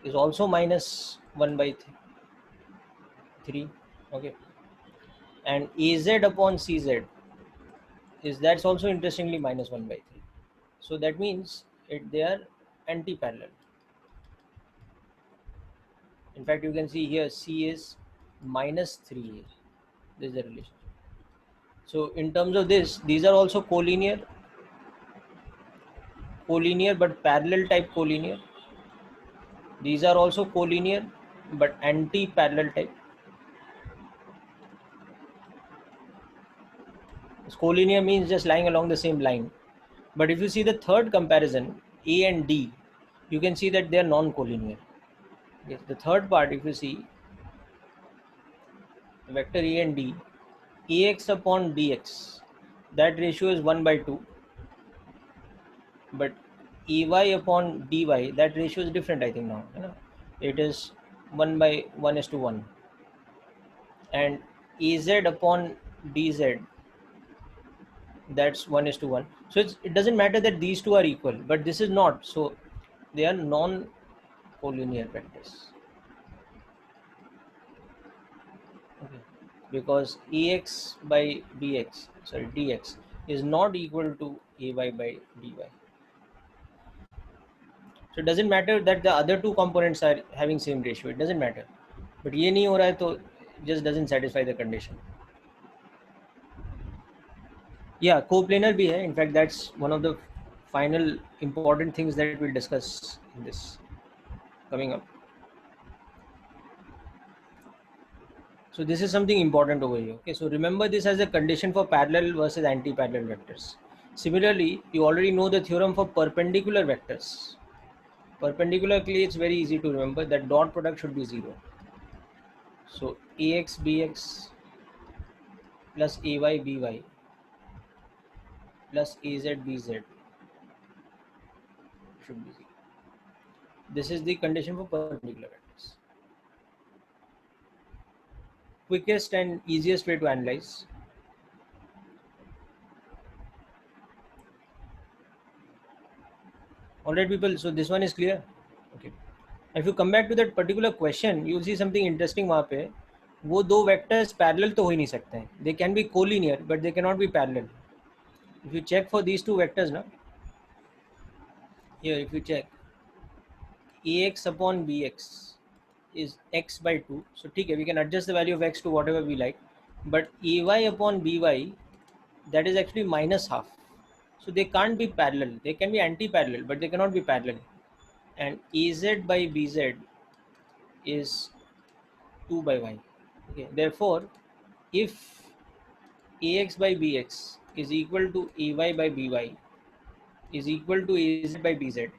is also minus 1 by 3. Okay. And Az upon Cz is, that's also interestingly minus 1 by 3. So that means they are anti-parallel. In fact, you can see here C is minus 3a. This is the relationship. So in terms of this, these are also collinear but parallel type collinear. These are also collinear but anti-parallel type. Collinear means just lying along the same line. But if you see the third comparison, A and D, you can see that they are non-collinear. Yes, the third part, if you see vector A and D, Ax upon Dx, that ratio is 1 by 2. But Ay upon dy, that ratio is different, I think now. You know? It is 1 by 1 is to 1. And Az upon dz, that's 1 is to 1. So it doesn't matter that these two are equal, but this is not. So they are non-collinear vectors. Okay. Because Ax by dx is not equal to Ay by dy. So it doesn't matter that the other two components are having same ratio. It doesn't matter. But ये नहीं हो रहा है तो just doesn't satisfy the condition. Yeah, coplanar भी है. In fact, that's one of the final important things that we'll discuss in this coming up. So this is something important over here. Okay, so remember this as a condition for parallel versus anti-parallel vectors. Similarly, you already know the theorem for perpendicular vectors. Perpendicularly, it's very easy to remember that dot product should be 0. So Ax Bx plus Ay By plus Az Bz should be 0. This is the condition for perpendicular vectors. Quickest and easiest way to analyze. Alright people, so this one is clear. Okay. If you come back to that particular question, you will see something interesting वहाँ पे. वो दो vectors parallel तो हो ही नहीं सकते हैं. They can be collinear, but they cannot be parallel. If you check for these two vectors now, here if you check, Ax upon Bx is x by 2. So ठीक है, we can adjust the value of x to whatever we like. But Ay upon By, that is actually minus half. So they can't be parallel. They can be anti-parallel, but they cannot be parallel. And Az by Bz is 2 by y. Okay. Therefore, if Ax by Bx is equal to Ay by By is equal to Az by Bz,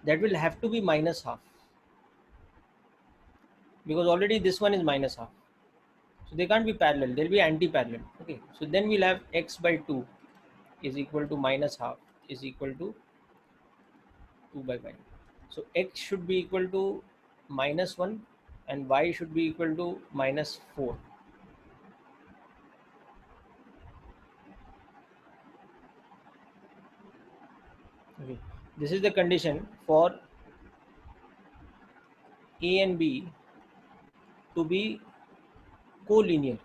that will have to be minus half, because already this one is minus half. So they can't be parallel. They'll be anti-parallel. Okay. So then we'll have x by 2 is equal to minus half is equal to 2 by y. So x should be equal to minus 1 and y should be equal to minus 4. Okay. This is the condition for A and B to be collinear.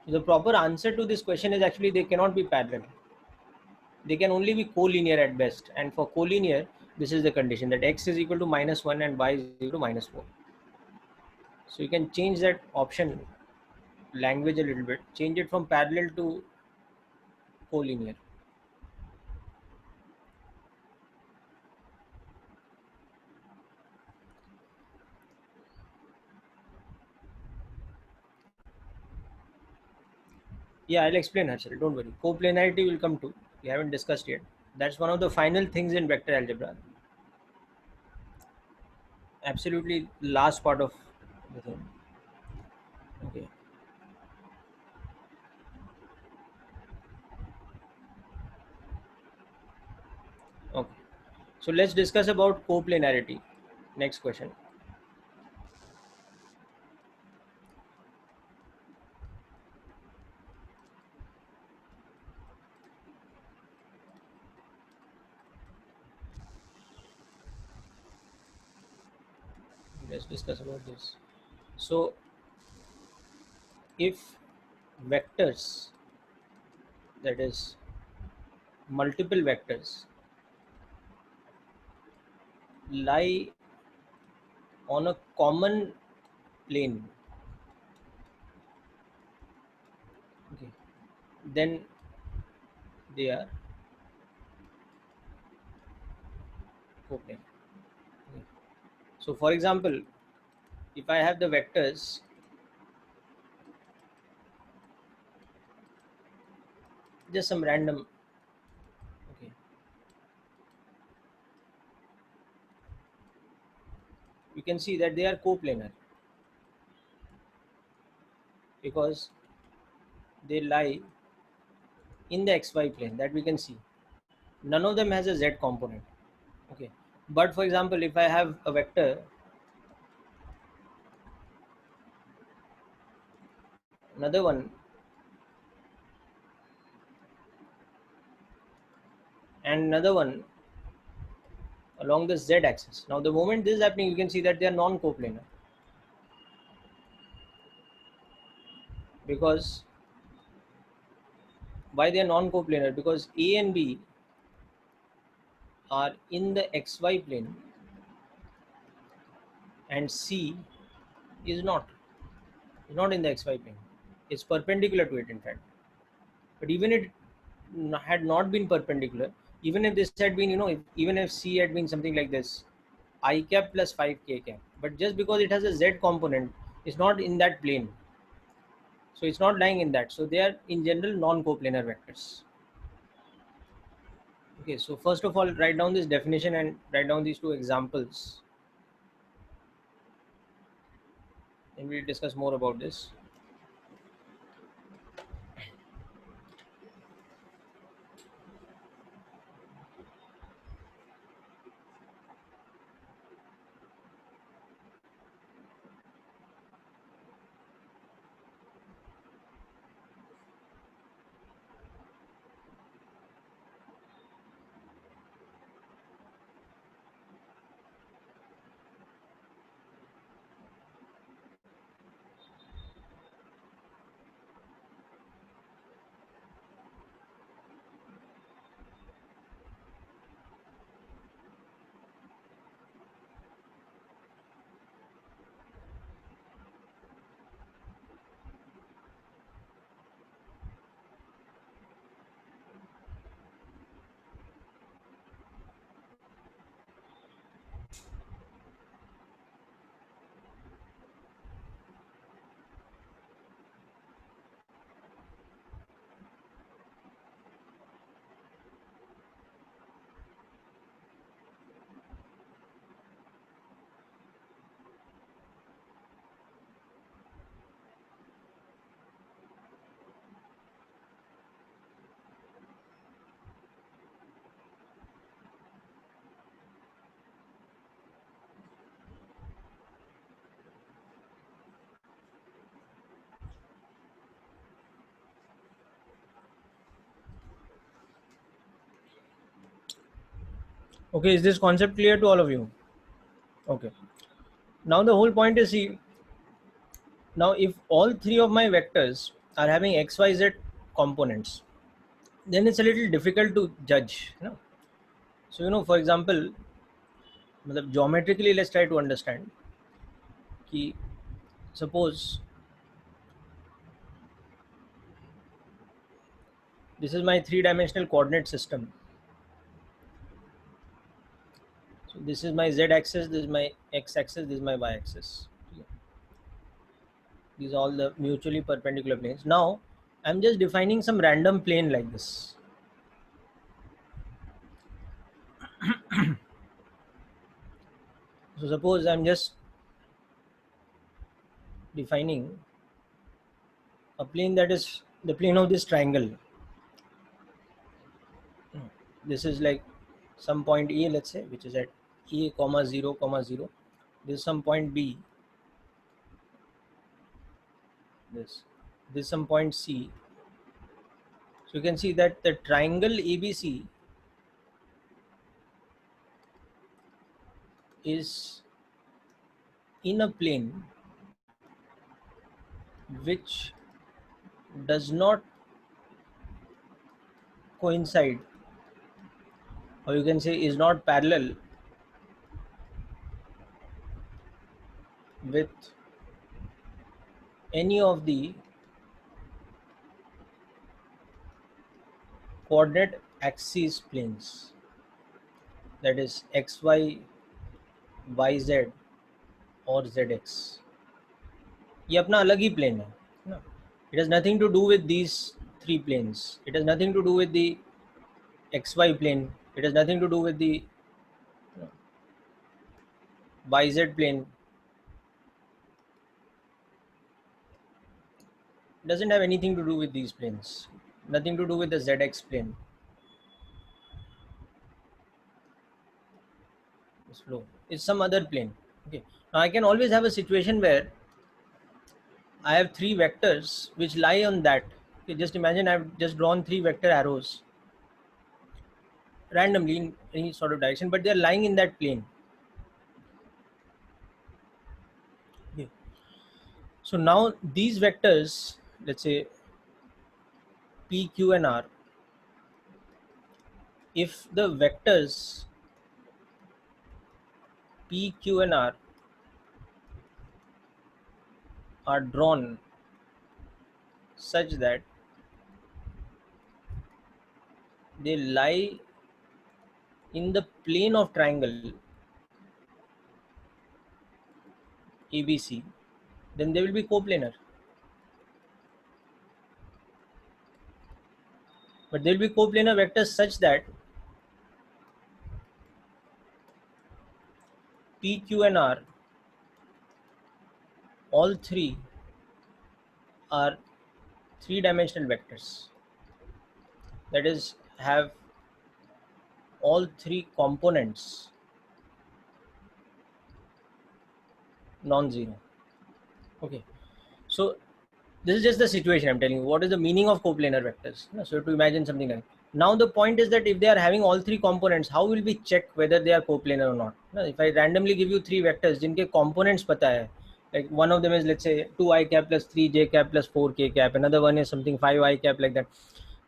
The proper answer to this question is actually they cannot be parallel. They can only be collinear at best. And for collinear, this is the condition that x is equal to -1 and y is equal to -4. So you can change that option language a little bit, change it from parallel to collinear. Yeah, I'll explain, Harshal. Don't worry. Coplanarity will come too. We haven't discussed yet. That's one of the final things in vector algebra. Absolutely last part of the thing. Okay. Okay. So let's discuss about coplanarity. Next question. Let's discuss about this. So if vectors, that is multiple vectors, lie on a common plane, okay, then they are coplanar. Okay. So for example, if I have the vectors, just some random, okay, you can see that they are coplanar because they lie in the xy plane, that we can see. None of them has a z component. Okay. But for example, if I have a vector, another one, and another one along the z axis. Now the moment this is happening, you can see that they are non-coplanar because why they are non-coplanar? Because A and B are in the xy plane and C is not in the xy plane. It's perpendicular to it, in fact. But even it had not been perpendicular, even if this had been, even if C had been something like this, I cap plus 5k cap, but just because it has a z component, it's not in that plane. So it's not lying in that. So they are in general non-coplanar vectors. Okay, so first of all, write down this definition and write down these two examples, and we'll discuss more about this. Okay, is this concept clear to all of you? Okay. Now the whole point is, see, now if all three of my vectors are having xyz components, then it's a little difficult to judge, you know. So for example, मतलब geometrically let's try to understand कि suppose this is my three-dimensional coordinate system. So this is my z axis, this is my x axis, this is my y axis. These are all the mutually perpendicular planes. Now I'm just defining some random plane like this. So suppose I'm just defining a plane that is the plane of this triangle. This is like some point A, let's say, which is at A comma 0 comma 0. This is some point B. This is some point C. So you can see that the triangle ABC is in a plane which does not coincide, or you can say is not parallel with any of the coordinate axis planes, that is xy, yz or zx. ये अपना अलग ही plane है ना. It has nothing to do with these three planes. It has nothing to do with the xy plane. It has nothing to do with the yz plane. It doesn't have anything to do with these planes. Nothing to do with the zx plane. This flow is some other plane. Okay. Now I can always have a situation where I have three vectors which lie on that. Okay, just imagine I've just drawn three vector arrows randomly in any sort of direction, but they're lying in that plane. Okay. So now these vectors, let's say P, Q, and R, if the vectors P, Q, and R are drawn such that they lie in the plane of triangle ABC, then they will be coplanar. But they will be coplanar vectors such that P, Q, and R, all three are three-dimensional vectors. That is, have all three components non-zero. Okay. So this is just the situation I'm telling you. What is the meaning of coplanar vectors? So to imagine something like, now the point is that if they are having all three components, how will we check whether they are coplanar or not? If I randomly give you three vectors जिनके components पता है, like one of them is, let's say, 2i cap plus 3j cap plus 4k cap, another one is something 5i cap, like that.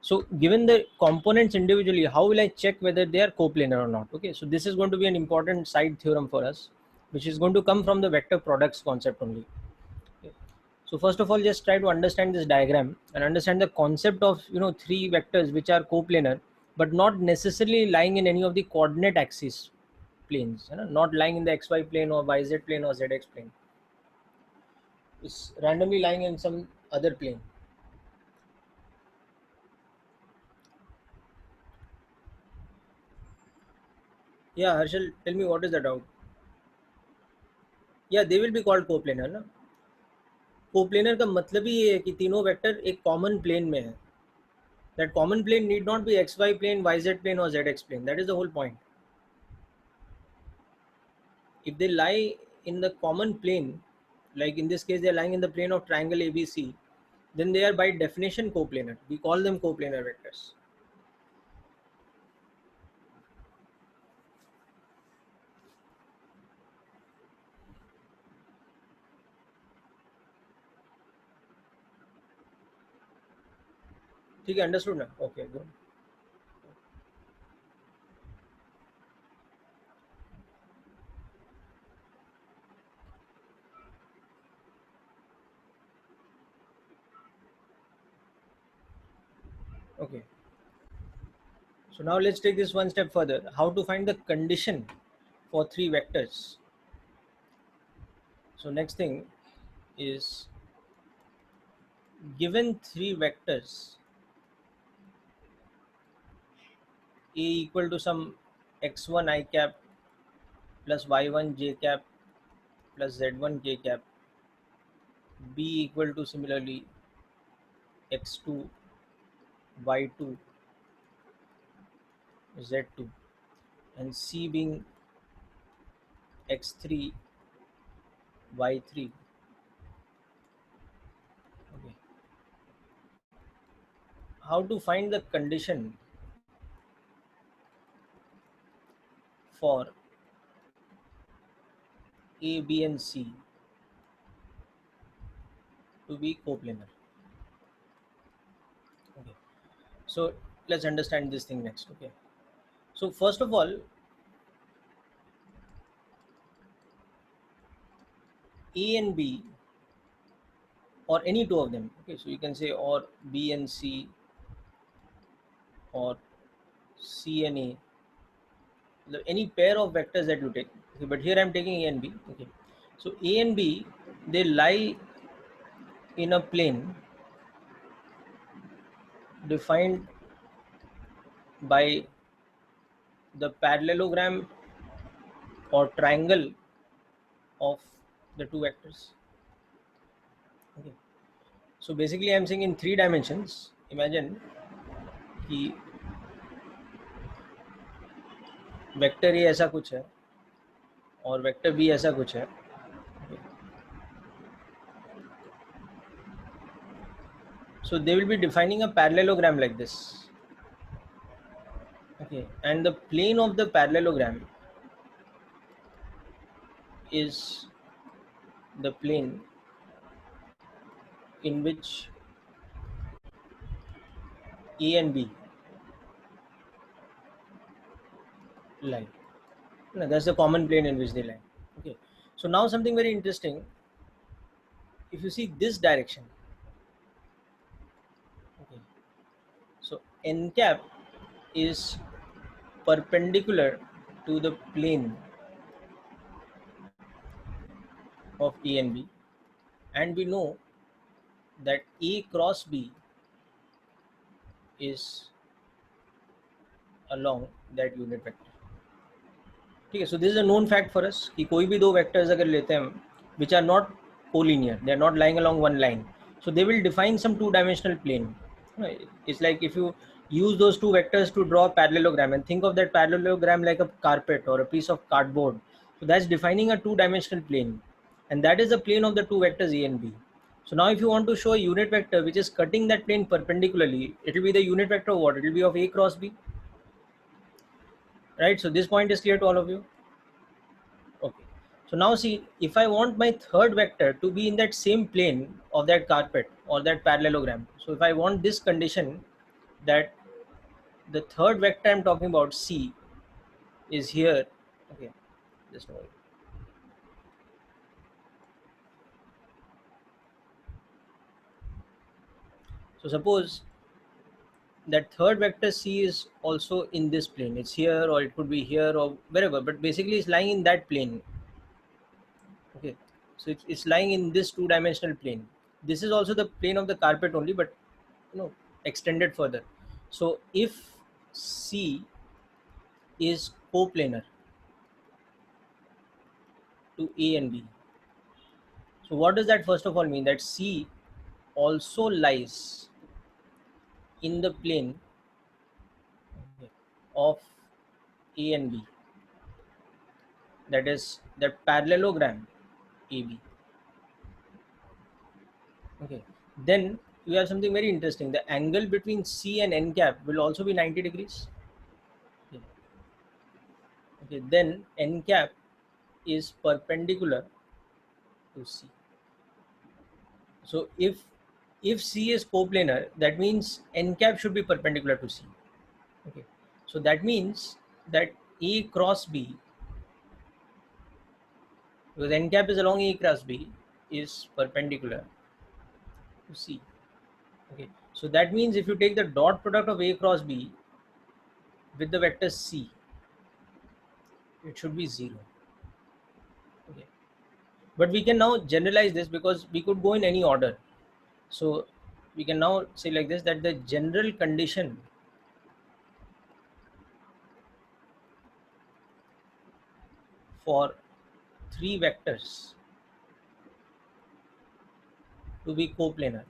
So given the components individually, how will I check whether they are coplanar or not? Okay, so this is going to be an important side theorem for us, which is going to come from the vector products concept only. Okay. So first of all, just try to understand this diagram and understand the concept of three vectors which are coplanar, but not necessarily lying in any of the coordinate axis planes. Not lying in the xy plane or yz plane or zx plane. It's randomly lying in some other plane. Yeah, Harshal, tell me what is the doubt? Yeah, they will be called coplanar ना. Coplanar का मतलब ही ये है कि तीनों vector एक common plane में है. That common plane need not be xy plane, yz plane or zx plane. That is the whole point. If they lie in the common plane, like in this case they are lying in the plane of triangle ABC, then they are by definition coplanar. We call them coplanar vectors. ठीक है, understood ना? Okay, good. Okay, so now let's take this one step further. How to find the condition for three vectors? So next thing is, given three vectors a equal to some x1 I cap plus y1 j cap plus z1 k cap, b equal to similarly x2 y2 z2, and c being x3 y3. Okay, how to find the condition for a, b and c to be coplanar? Okay, so let's understand this thing next. Okay, so first of all, a and b, or any two of them, okay, so you can say or b and c or c and a, any pair of vectors that you take. Okay, but here I'm taking a and b. Okay, so a and b, they lie in a plane defined by the parallelogram or triangle of the two vectors. Okay, so basically I'm saying in three dimensions, imagine कि vector A ऐसा कुछ है और vector B ऐसा कुछ है. So they will be defining a parallelogram like this. Okay, and the plane of the parallelogram is the plane in which A and B lie. No, that's the common plane in which they lie. Okay, so now something very interesting. If you see this direction, okay, so n cap is perpendicular to the plane of A and B, and we know that A cross B is along that unit vector. ठीक है, so this is a known fact for us कि कोई भी दो vectors अगर लेते हैं हम which are not collinear, they are not lying along one line, so they will define some two-dimensional plane. It's like if you use those two vectors to draw a parallelogram and think of that parallelogram like a carpet or a piece of cardboard, so that's defining a two-dimensional plane, and that is the plane of the two vectors A and B. So now if you want to show a unit vector which is cutting that plane perpendicularly, it will be the unit vector of what? It will be of A cross B, right? So this point is clear to all of you? Okay, so now see, if I want my third vector to be in that same plane of that carpet or that parallelogram, so if I want this condition that the third vector I'm talking about, C, is here. Okay, just a moment. So suppose that third vector C is also in this plane. It's here, or it could be here, or wherever, but basically it's lying in that plane. Okay, so it's lying in this two-dimensional plane. This is also the plane of the carpet only, but extended further. So if C is coplanar to A and B, so what does that first of all mean? That C also lies in the plane of A and B, that is the parallelogram AB. Okay, then you have something very interesting. The angle between C and N cap will also be 90 degrees. Okay, okay, then N cap is perpendicular to C. So if if C is coplanar, that means n cap should be perpendicular to C. Okay, so that means that A cross B, because n cap is along A cross B, is perpendicular to C. Okay, so that means if you take the dot product of A cross B with the vector C, it should be 0. Okay, but we can now generalize this because we could go in any order. So we can now say like this, that the general condition for three vectors to be coplanar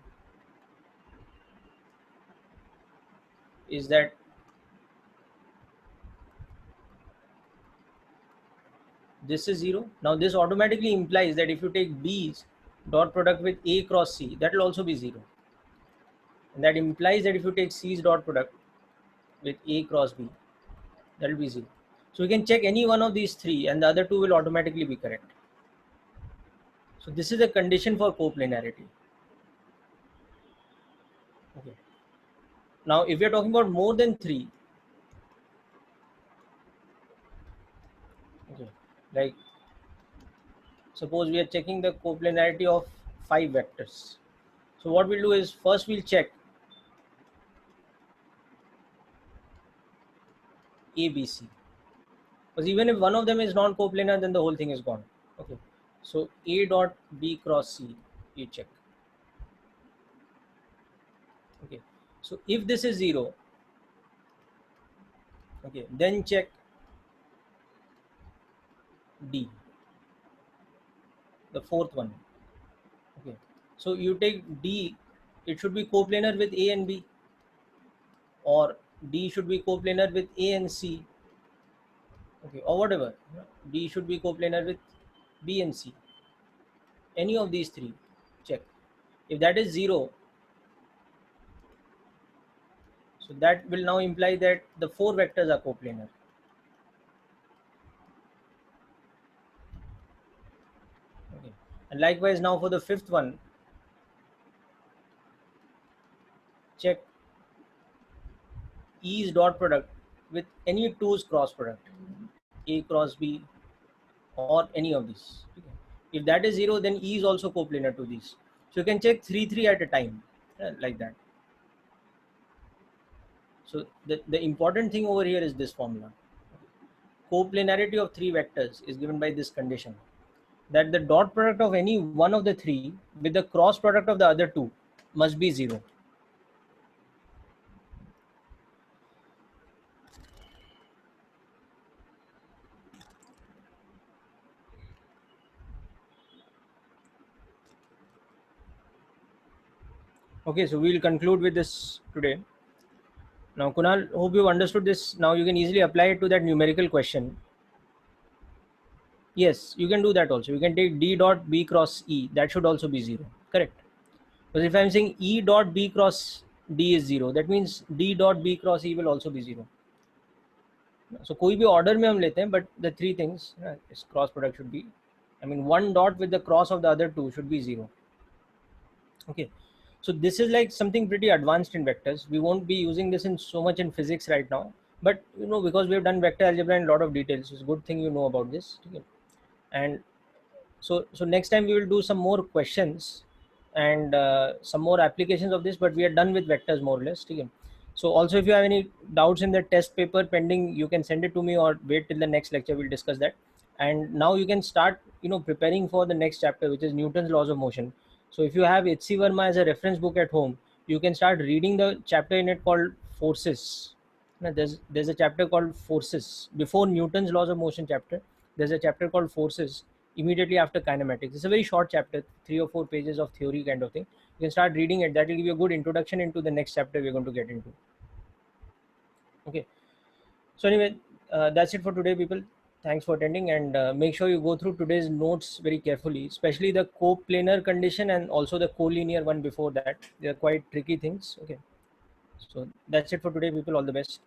is that this is 0. Now this automatically implies that if you take B's dot product with A cross C, that will also be 0. And that implies that if you take C's dot product with A cross B, that will be 0. So we can check any one of these three and the other two will automatically be correct. So this is a condition for coplanarity. Okay. Now if you're talking about more than 3, okay, like suppose we are checking the coplanarity of 5 vectors. So what we'll do is first we'll check A, B, C. Because even if one of them is non-coplanar, then the whole thing is gone. Okay. So A dot B cross C, you check. Okay. So if this is 0, okay, then check D, the fourth one. Okay. So you take D, it should be coplanar with A and B, or D should be coplanar with A and C. Okay, or whatever. D should be coplanar with B and C. Any of these three, check. If that is 0, so that will now imply that the 4 vectors are coplanar. Okay. And likewise now for the fifth one, check E's dot product with any 2's cross product, A cross B or any of these. Okay. If that is 0, then E is also coplanar to these. So you can check 3 at a time, like that. So the important thing over here is this formula. Coplanarity of 3 vectors is given by this condition, that the dot product of any one of the 3 with the cross product of the other 2 must be 0. Okay, so we'll conclude with this today. Now, Kunal, hope you understood this. Now you can easily apply it to that numerical question. Yes, you can do that also. You can take D dot B cross E. That should also be 0. Correct. Because if I'm saying E dot B cross D is 0, that means D dot B cross E will also be 0. So कोई भी order में हम लेते हैं, but the three things, is cross product should be, I mean, one dot with the cross of the other two should be 0. Okay. So this is like something pretty advanced in vectors. We won't be using this in so much in physics right now, but because we have done vector algebra in a lot of details, it's a good thing you know about this. Okay. And so next time we will do some more questions and some more applications of this, but we are done with vectors more or less. Okay. So also if you have any doubts in the test paper pending, you can send it to me or wait till the next lecture, we'll discuss that. And now you can start preparing for the next chapter, which is Newton's laws of motion. So if you have H.C. Verma as a reference book at home, you can start reading the chapter in it called Forces. Now, there's a chapter called Forces before Newton's laws of motion chapter. There's a chapter called Forces immediately after kinematics. It's a very short chapter, 3 or 4 pages of theory kind of thing. You can start reading it. That will give you a good introduction into the next chapter we're going to get into. Okay. So anyway, that's it for today, people. Thanks for attending, and make sure you go through today's notes very carefully, especially the coplanar condition and also the collinear one before that. They are quite tricky things. Okay. So that's it for today, people. All the best.